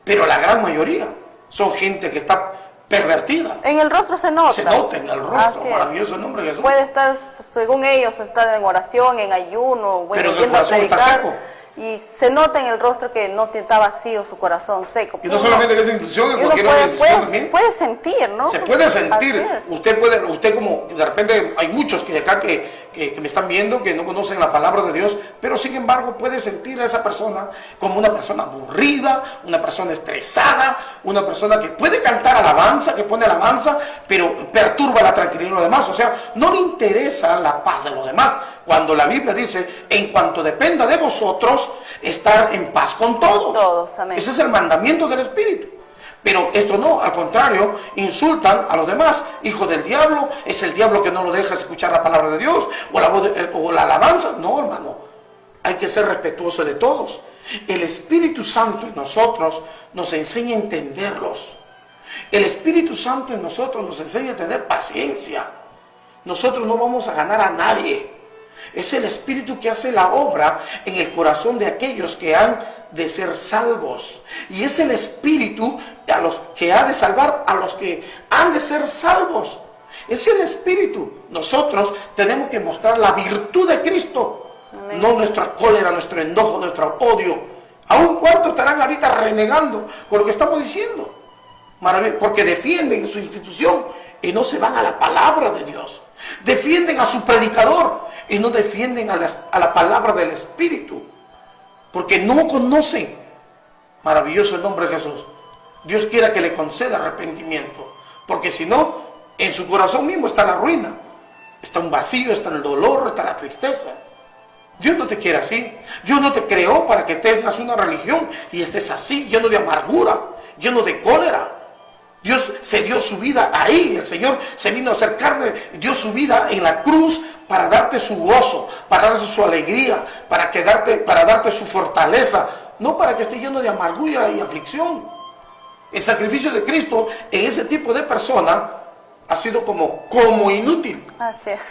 pero la gran mayoría son gente que está pervertida. En el rostro se nota. Se nota en el rostro, maravilloso el nombre de Jesús. Puede estar, según ellos, estar en oración, en ayuno, bueno, pero el corazón está seco. Y se nota en el rostro que no está vacío su corazón, seco. Y no solamente en esa institución, en cualquier otra institución también. Puede sentir, ¿no? Se puede sentir. Usted como, de repente hay muchos que de acá que me están viendo, que no conocen la palabra de Dios, pero sin embargo puede sentir a esa persona como una persona aburrida, una persona estresada, una persona que puede cantar alabanza, que pone alabanza, pero perturba la tranquilidad de los demás. O sea, no le interesa la paz de los demás. Cuando la Biblia dice, en cuanto dependa de vosotros, estar en paz con todos. Todos, amén. Ese es el mandamiento del Espíritu. Pero esto no, al contrario, insultan a los demás. Hijo del diablo, es el diablo que no lo deja escuchar la palabra de Dios, o la alabanza. No, hermano, hay que ser respetuoso de todos. El Espíritu Santo en nosotros nos enseña a entenderlos. El Espíritu Santo en nosotros nos enseña a tener paciencia. Nosotros no vamos a ganar a nadie. Es el Espíritu que hace la obra en el corazón de aquellos que han de ser salvos. Y es el Espíritu a los que ha de salvar a los que han de ser salvos. Es el Espíritu. Nosotros tenemos que mostrar la virtud de Cristo. Amén. No nuestra cólera, nuestro enojo, nuestro odio. Aún cuántos estarán ahorita renegando con lo que estamos diciendo. Maravilloso, porque defienden su institución y no se van a la palabra de Dios. Defienden a su predicador y no defienden a la palabra del Espíritu. Porque no conocen. Maravilloso el nombre de Jesús. Dios quiera que le conceda arrepentimiento. Porque si no, en su corazón mismo está la ruina. Está un vacío, está el dolor, está la tristeza. Dios no te quiere así. Dios no te creó para que tengas una religión y estés así, lleno de amargura, lleno de cólera. Dios se dio su vida ahí. El Señor se vino a hacer carne, dio su vida en la cruz para darte su gozo, para darte su alegría, para darte su fortaleza, no para que estés lleno de amargura y aflicción. El sacrificio de Cristo en ese tipo de persona ha sido como inútil. Así es.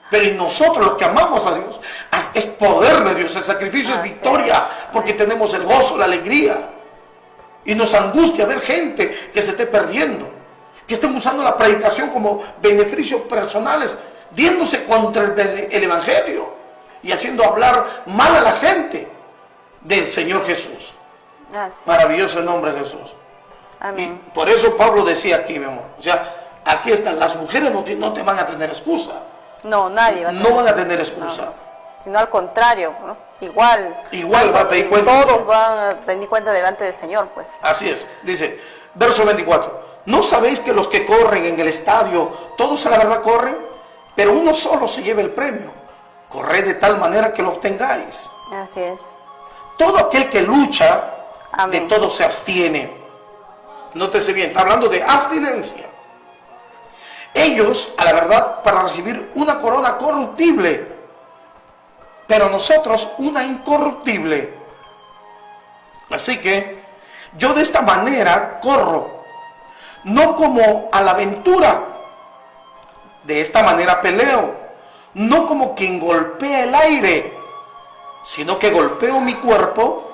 Pero en nosotros, los que amamos a Dios, es poder de Dios. El sacrificio es victoria, porque tenemos el gozo, la alegría. Y nos angustia ver gente que se esté perdiendo, que estén usando la predicación como beneficios personales, diéndose contra el Evangelio y haciendo hablar mal a la gente del Señor Jesús. Maravilloso el nombre de Jesús. Amén. Y por eso Pablo decía aquí, mi amor, o sea, aquí están, las mujeres no te van a tener excusa. No, nadie va a tener. No van a tener excusa. No, sino al contrario, ¿no? Igual va a pedir cuenta. Todos van a pedir cuenta delante del Señor, pues. Así es. Dice, verso 24. ¿No sabéis que los que corren en el estadio, todos a la verdad corren? Pero uno solo se lleva el premio. Corred de tal manera que lo obtengáis. Así es. Todo aquel que lucha, amén, de todo se abstiene. Nótese bien, está hablando de abstinencia. Ellos, a la verdad, para recibir una corona corruptible, pero nosotros una incorruptible. Así que yo de esta manera corro, no como a la aventura, de esta manera peleo, no como quien golpea el aire, sino que golpeo mi cuerpo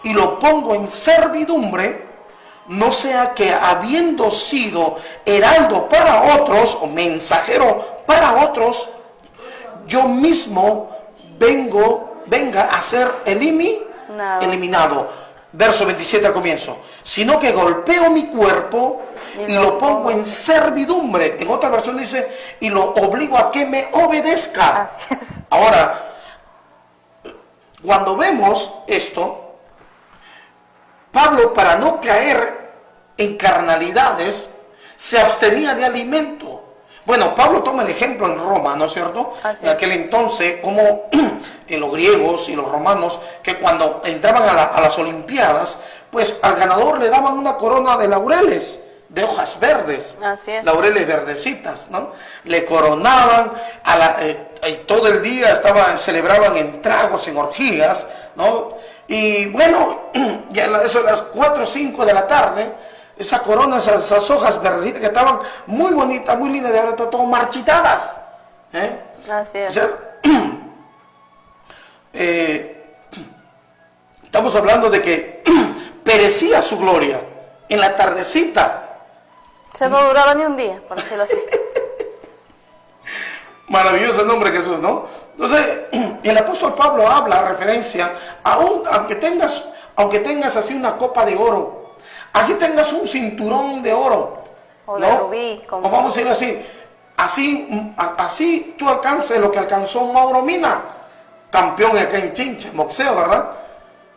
y lo pongo en servidumbre, no sea que habiendo sido heraldo para otros o mensajero para otros, yo mismo venga a ser eliminado. Verso 27 al comienzo. Sino que golpeo mi cuerpo y lo pongo en servidumbre. En otra versión dice, y lo obligo a que me obedezca. Así es. Ahora, cuando vemos esto, Pablo, para no caer en carnalidades, se abstenía de alimento. Bueno, Pablo toma el ejemplo en Roma, ¿no es cierto? En aquel entonces, como en los griegos y los romanos, que cuando entraban a las Olimpiadas, pues al ganador le daban una corona de laureles, de hojas verdes, laureles verdecitas, ¿no? Le coronaban, todo el día celebraban en tragos, en orgías, ¿no? Y bueno, ya eso a las 4 o 5 de la tarde, esa corona, esas hojas verdecitas que estaban muy bonitas, muy lindas, de ahora están todas marchitadas. Así es. O sea, estamos hablando de que perecía su gloria en la tardecita. Se no duraba ni un día, por decirlo así. Maravilloso el nombre de Jesús, ¿no? Entonces, el apóstol Pablo habla referencia, aunque tengas así una copa de oro, así tengas un cinturón de oro, o ¿no? de rubí, o vamos a decir así tú alcances lo que alcanzó Mauro Mina, campeón acá en Chincha, boxeo, ¿verdad?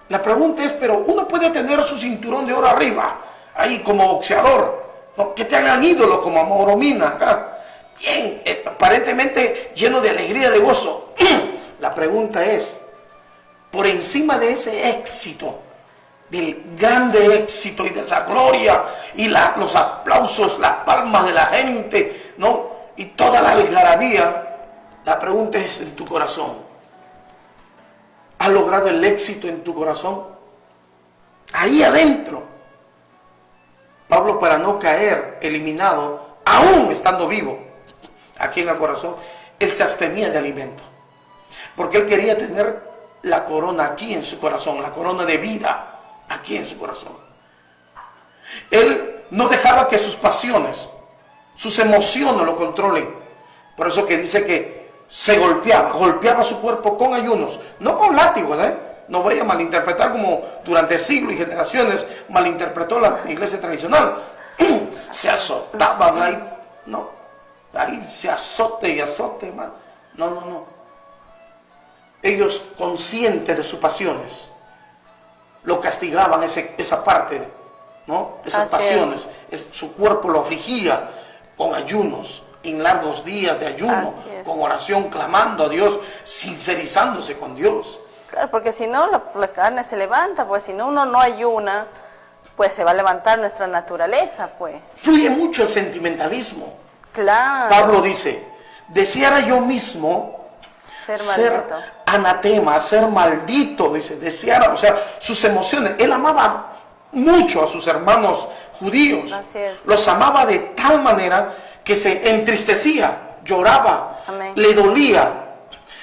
La pregunta es, pero uno puede tener su cinturón de oro arriba, ahí como boxeador, ¿no? Que te hagan ídolo como a Mauro Mina acá, bien, aparentemente lleno de alegría, de gozo. La pregunta es, por encima de ese éxito, del grande éxito y de esa gloria y los aplausos, las palmas de la gente, ¿no? Y toda la algarabía, la pregunta es en tu corazón. ¿Has logrado el éxito en tu corazón? Ahí adentro. Pablo, para no caer eliminado, aún estando vivo, aquí en el corazón, él se abstenía de alimento. porque él quería tener la corona aquí en su corazón, la corona de vida aquí en su corazón. Él no dejaba que sus pasiones, sus emociones lo controlen. Por eso que dice que se golpeaba su cuerpo con ayunos, no con látigos, no vaya a malinterpretar como durante siglos y generaciones malinterpretó la iglesia tradicional. Se azotaban ahí, no, ahí se azote y azote, man. No. Ellos, conscientes de sus pasiones, lo castigaban esa parte, ¿no? Esas pasiones, su cuerpo lo afligía con ayunos, en largos días de ayuno, con oración, clamando a Dios, sincerizándose con Dios. Claro, porque si no, la carne se levanta, pues si no, uno no ayuna, pues se va a levantar nuestra naturaleza, pues. Fluye mucho el sentimentalismo. Claro. Pablo dice, deseara yo mismo ser anatema, ser maldito, dice, deseara, o sea, sus emociones. Él amaba mucho a sus hermanos judíos. Así es. Los amaba de tal manera que se entristecía, lloraba, Amén. le dolía.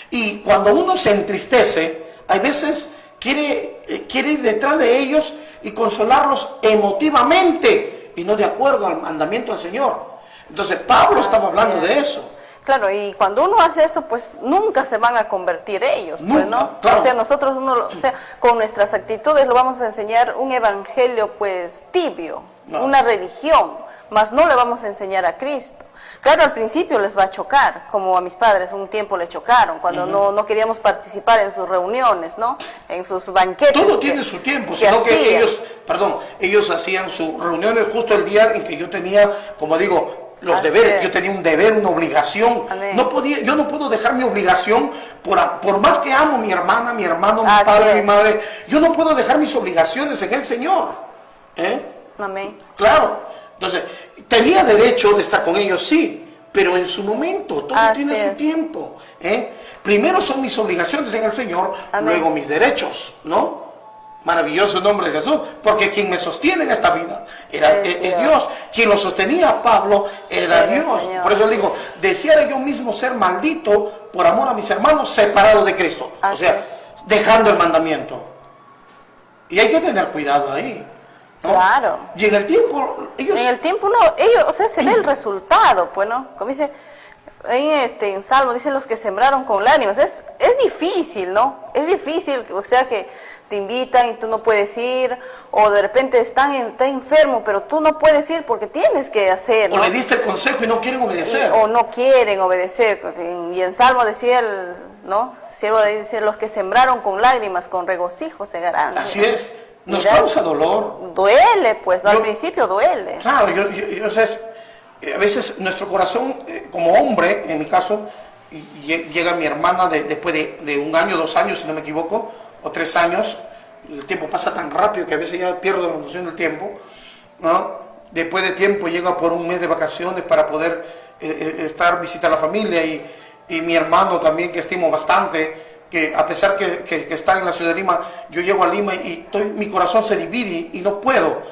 Y cuando uno se entristece, hay veces quiere ir detrás de ellos y consolarlos emotivamente y no de acuerdo al mandamiento del Señor. Entonces Pablo estaba hablando de eso. Claro, y cuando uno hace eso, pues nunca se van a convertir ellos, Nunca, pues, ¿no? claro. O sea, nosotros, con nuestras actitudes lo vamos a enseñar un evangelio, pues, tibio, una religión, mas no le vamos a enseñar a Cristo. Claro, al principio les va a chocar, como a mis padres un tiempo le chocaron, cuando no queríamos participar en sus reuniones, ¿no? En sus banquetes. Todo tiene su tiempo, sino que ellos hacían sus reuniones justo el día en que yo tenía, como digo, los deberes. Yo tenía un deber, una obligación. Yo no puedo dejar mi obligación, por más que amo a mi hermana, mi hermano, mi padre, mi madre, yo no puedo dejar mis obligaciones en el Señor. Amén. Claro. Entonces, tenía derecho de estar con ellos, sí, pero en su momento, todo tiene su tiempo. Primero son mis obligaciones en el Señor, luego mis derechos, ¿no? Maravilloso nombre de Jesús, porque quien me sostiene en esta vida es Dios. Quien lo sostenía a Pablo era Dios. Señor. Por eso digo, deseara yo mismo ser maldito por amor a mis hermanos, separado de Cristo. O sea, dejando el mandamiento. Y hay que tener cuidado ahí, ¿no? Claro. Y en el tiempo, ellos o sea, se ve el resultado, pues, ¿no? Como dice en Salmo, dicen los que sembraron con lágrimas. Es difícil, ¿no? Es difícil, o sea, que te invitan y tú no puedes ir, o de repente está enfermo, pero tú no puedes ir porque tienes que hacer, ¿no? O le diste el consejo y no quieren obedecer. O no quieren obedecer. Y en Salmo decía siervo de decir, los que sembraron con lágrimas, con regocijo segarán. Así es. Nos causa dolor. Duele, pues, ¿no? Al principio duele. Claro, a veces nuestro corazón, como hombre, en mi caso, llega mi hermana después de 1 año, 2 años, si no me equivoco, o 3 años. El tiempo pasa tan rápido que a veces ya pierdo la noción del tiempo, ¿no? Después de tiempo llega por 1 mes de vacaciones para poder visitar a la familia, y mi hermano también, que estimo bastante, que a pesar que está en la ciudad de Lima, yo llego a Lima y mi corazón se divide y no puedo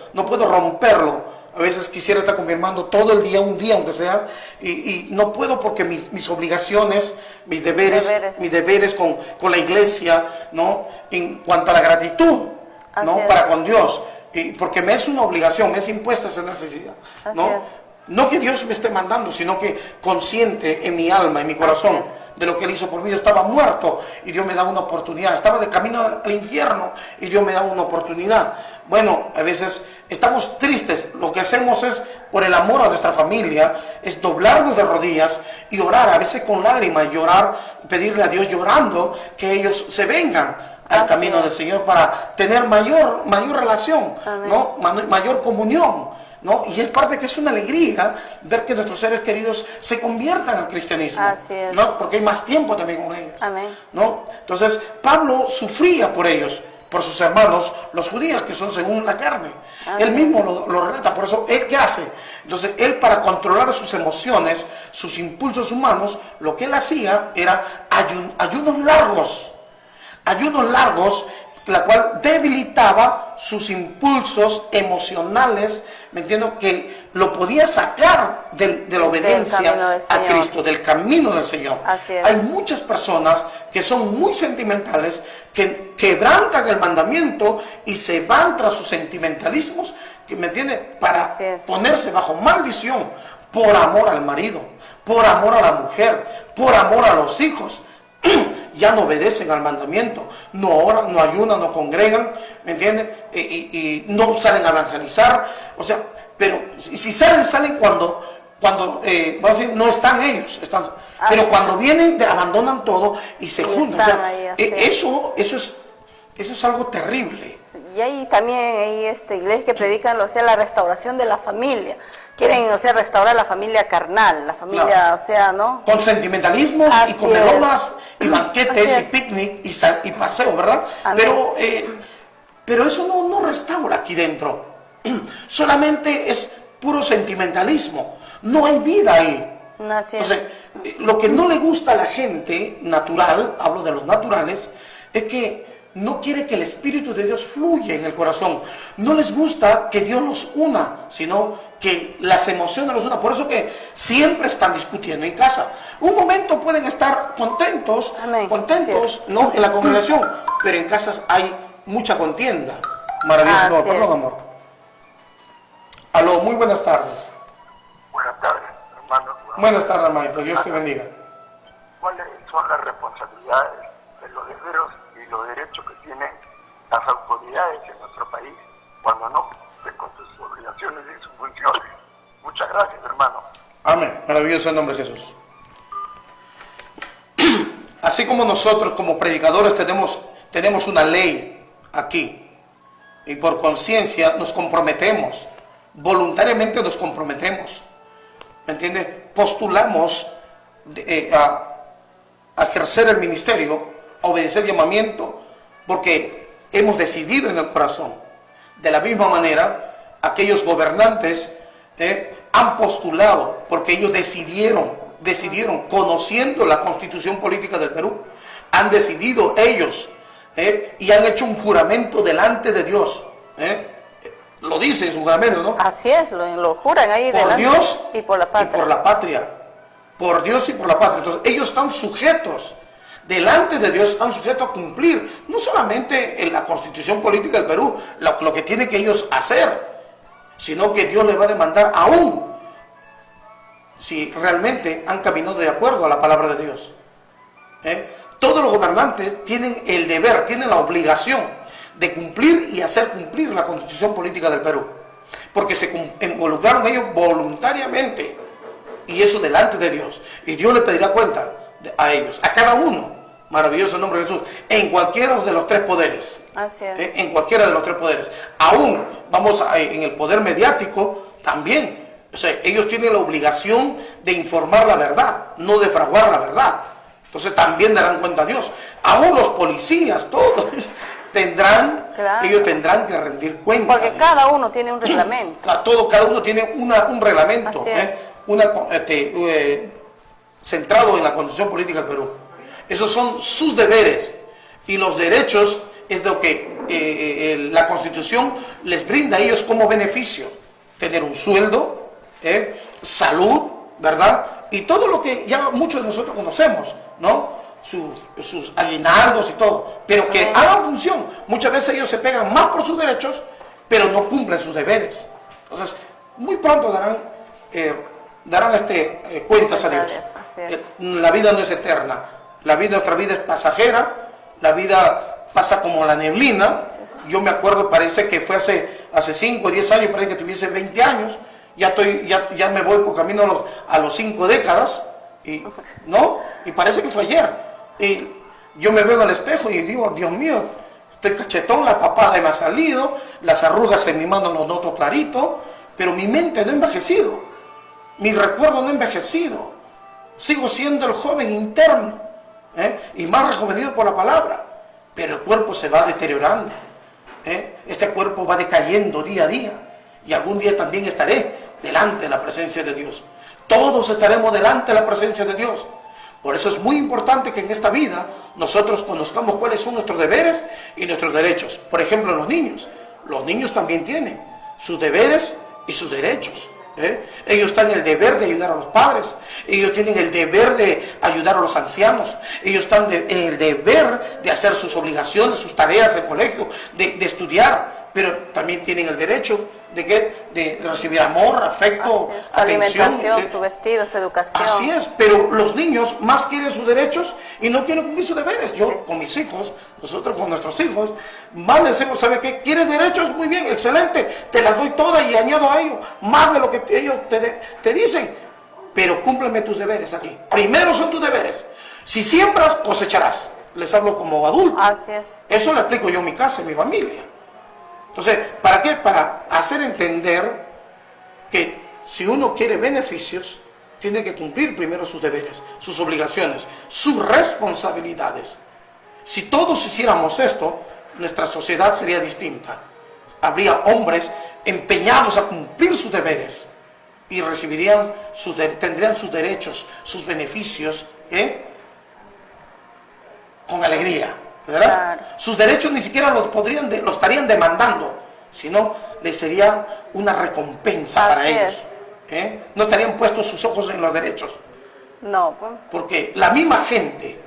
romperlo. A veces quisiera estar con mi hermano todo el día, un día aunque sea, y no puedo porque mis obligaciones, mis deberes con la iglesia, ¿no? En cuanto a la gratitud, ¿no? Para con Dios, porque me es una obligación, me es impuesta esa necesidad, ¿no? No que Dios me esté mandando, sino que consciente en mi alma, en mi corazón, de lo que Él hizo por mí. Yo estaba muerto y Dios me daba una oportunidad. Estaba de camino al infierno y Dios me daba una oportunidad. Bueno, a veces estamos tristes. Lo que hacemos es, por el amor a nuestra familia, es doblarnos de rodillas y orar, a veces con lágrimas, llorar, pedirle a Dios llorando que ellos se vengan al camino del Señor para tener mayor relación, ¿no? Mayor comunión, ¿no? Y es parte que es una alegría ver que nuestros seres queridos se conviertan al cristianismo. Así es. ¿No? Porque hay más tiempo también con ellos. Amén. ¿No? Entonces, Pablo sufría por ellos, por sus hermanos, los judíos, que son según la carne. Él mismo lo relata. Por eso, ¿él qué hace? Entonces, él, para controlar sus emociones, sus impulsos humanos, lo que él hacía era ayunos largos. Ayunos largos la cual debilitaba sus impulsos emocionales, ¿me entiendo? Que lo podía sacar de la obediencia a Cristo, del camino del Señor. Hay muchas personas que son muy sentimentales, que quebrantan el mandamiento y se van tras sus sentimentalismos, ¿me entiende? Para ponerse bajo maldición por amor al marido, por amor a la mujer, por amor a los hijos. Ya no obedecen al mandamiento, no oran, no ayunan, no congregan, ¿me entienden? Y no salen a evangelizar, o sea, pero si salen cuando vamos a decir, no están ellos, pero cuando vienen abandonan todo y se juntan, o sea, eso es algo terrible. Y hay también iglesias que predican, o sea, la restauración de la familia. Quieren, o sea, restaurar la familia carnal, la familia, o sea, ¿no? Con sentimentalismos y comelonas y banquetes y picnic y paseo, ¿verdad? Pero eso no restaura aquí dentro. Solamente es puro sentimentalismo. No hay vida ahí. Entonces, lo que no le gusta a la gente natural, hablo de los naturales, es que no quiere que el Espíritu de Dios fluya en el corazón. No les gusta que Dios los una, sino que las emociones los una. Por eso que siempre están discutiendo en casa. Un momento pueden estar contentos, ¿no? En la congregación, pero en casas hay mucha contienda. Maravilloso, no, perdón, amor. Aló, muy buenas tardes. Buenas tardes, hermano. Buenas tardes, hermanito. Dios te bendiga. ¿Cuáles son las responsabilidades de los deberes y los derechos que tienen las autoridades en nuestro país cuando no cumplen con sus obligaciones y sus funciones? Muchas gracias, hermano. Amén. Maravilloso el nombre de Jesús. Así como nosotros como predicadores tenemos una ley aquí y por conciencia nos comprometemos, voluntariamente nos comprometemos, ¿me entiende? Postulamos a ejercer el ministerio, a obedecer el llamamiento, porque hemos decidido en el corazón. De la misma manera, aquellos gobernantes han postulado, porque ellos decidieron, conociendo la Constitución Política del Perú, han decidido ellos y han hecho un juramento delante de Dios. Lo dice su juramento, ¿no? Así es, lo juran ahí por delante. Dios y por la patria. Y por la patria. Por Dios y por la patria. Entonces, ellos están sujetos, delante de Dios, están sujetos a cumplir, no solamente en la Constitución Política del Perú, lo que tienen que ellos hacer, sino que Dios les va a demandar aún si realmente han caminado de acuerdo a la palabra de Dios. Todos los gobernantes tienen el deber, tienen la obligación de cumplir y hacer cumplir la Constitución Política del Perú, porque se involucraron ellos voluntariamente, y eso delante de Dios, y Dios le pedirá cuenta a ellos, a cada uno. Maravilloso el nombre de Jesús, en cualquiera de los tres poderes. Así es. En cualquiera de los tres poderes. Aún en el poder mediático también. O sea, ellos tienen la obligación de informar la verdad, no de fraguar la verdad. Entonces también darán cuenta a Dios. Aún los policías, todos ellos tendrán que rendir cuenta. Porque cada uno tiene un reglamento. Cada uno tiene un reglamento, centrado en la Constitución Política del Perú. Esos son sus deberes, y los derechos es lo que la Constitución les brinda a ellos como beneficio. Tener un sueldo, salud, ¿verdad? Y todo lo que ya muchos de nosotros conocemos, ¿no? Sus aguinaldos y todo, pero que hagan función. Muchas veces ellos se pegan más por sus derechos, pero no cumplen sus deberes. Entonces, muy pronto darán cuentas a Dios. La vida no es eterna. Nuestra vida es pasajera, la vida pasa como la neblina. Yo me acuerdo, parece que fue hace 5 o 10 años, parece que tuviese 20 años, ya me voy por camino a los 5 décadas, ¿no? Y parece que fue ayer. Y yo me veo en el espejo y digo, Dios mío, estoy cachetón, la papada me ha salido, las arrugas en mi mano los noto clarito, pero mi mente no ha envejecido, mi recuerdo no ha envejecido, sigo siendo el joven interno. Y más rejuvenido por la palabra, pero el cuerpo se va deteriorando, este cuerpo va decayendo día a día, y algún día también estaré delante de la presencia de Dios. Todos estaremos delante de la presencia de Dios, Por eso es muy importante que en esta vida nosotros conozcamos cuáles son nuestros deberes y nuestros derechos. Por ejemplo, los niños también tienen sus deberes y sus derechos. Ellos están en el deber de ayudar a los padres, ellos tienen el deber de ayudar a los ancianos, ellos están en el deber de hacer sus obligaciones, sus tareas del colegio, de estudiar, pero también tienen el derecho de recibir amor, afecto, su atención, alimentación, su vestido, su educación. Así es, pero los niños más quieren sus derechos y no quieren cumplir sus deberes. Yo con mis hijos, nosotros con nuestros hijos, más les decimos, ¿sabe qué? ¿Quieres derechos? Muy bien, excelente, te las doy todas y añado a ellos más de lo que ellos te dicen, pero cúmpleme tus deberes aquí. Primero son tus deberes. Si siembras, cosecharás. Les hablo como adulto. Así es. Eso lo explico yo en mi casa, en mi familia. Entonces, ¿para qué? Para hacer entender que si uno quiere beneficios, tiene que cumplir primero sus deberes, sus obligaciones, sus responsabilidades. Si todos hiciéramos esto, nuestra sociedad sería distinta. Habría hombres empeñados a cumplir sus deberes y tendrían sus derechos, sus beneficios, con alegría. ¿Verdad? Claro. Sus derechos ni siquiera los estarían demandando, sino les sería una recompensa para ellos. No estarían puestos sus ojos en los derechos. No, pues. Porque la misma gente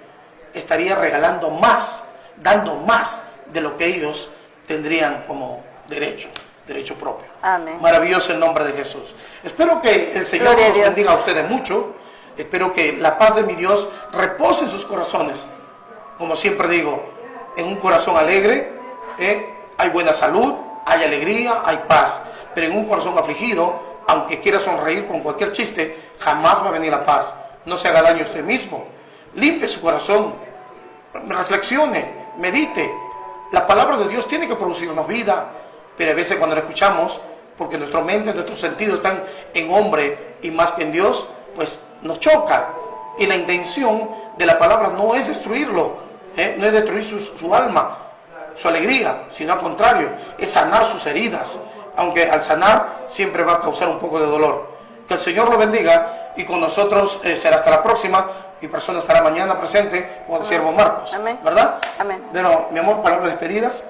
estaría regalando más, dando más de lo que ellos tendrían como derecho propio. Amén. Maravilloso el nombre de Jesús. Espero que el Señor Gloria a los Dios. bendiga a ustedes mucho. Espero que la paz de mi Dios repose en sus corazones. Como siempre digo, en un corazón alegre hay buena salud, hay alegría, hay paz. Pero en un corazón afligido, aunque quiera sonreír con cualquier chiste, jamás va a venir la paz. No se haga daño a usted mismo. Limpie su corazón, reflexione, medite. La palabra de Dios tiene que producirnos vida, pero a veces cuando la escuchamos, porque nuestra mente, nuestros sentidos están en hombre y más que en Dios, pues nos choca. Y la intención de la palabra no es destruirlo, no es destruir su alma, su alegría, sino al contrario, es sanar sus heridas, aunque al sanar siempre va a causar un poco de dolor. Que el Señor lo bendiga y con nosotros será hasta la próxima. Mi persona estará mañana presente con el siervo Marcos. Amén. ¿Verdad? Amén. Pero, mi amor, palabras despedidas.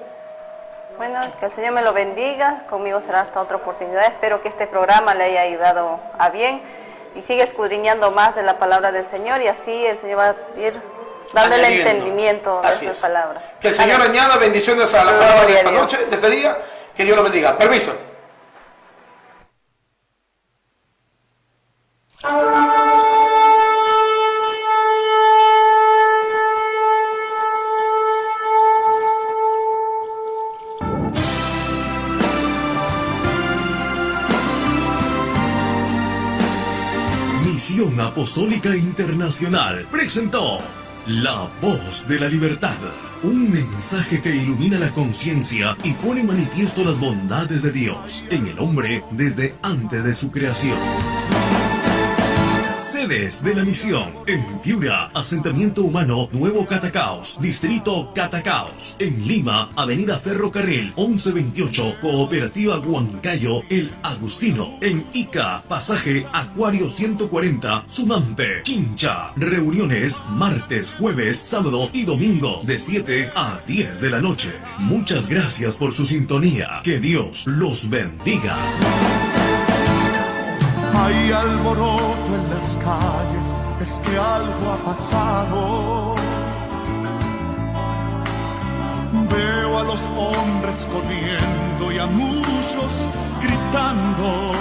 Bueno, que el Señor me lo bendiga, conmigo será hasta otra oportunidad. Espero que este programa le haya ayudado a bien y siga escudriñando más de la palabra del Señor y así el Señor va a ir dándole Añadiendo. entendimiento de Así sus es. palabras. Que el Señor Amén. añada bendiciones a la Gloria palabra de a esta Dios. noche, de este día. Que Dios lo bendiga. Permiso. Misión Apostólica Internacional presentó La Voz de la Libertad, un mensaje que ilumina la conciencia y pone en manifiesto las bondades de Dios en el hombre desde antes de su creación. Sedes de la misión: en Piura, Asentamiento Humano Nuevo Catacaos, Distrito Catacaos; en Lima, Avenida Ferrocarril 1128, Cooperativa Huancayo El Agustino; en Ica, Pasaje Acuario 140, Sumampe, Chincha. Reuniones martes, jueves, sábado y domingo de 7 a 10 de la noche. Muchas gracias por su sintonía. Que Dios los bendiga. Hay alboroto en las calles, es que algo ha pasado. Veo a los hombres corriendo y a muchos gritando.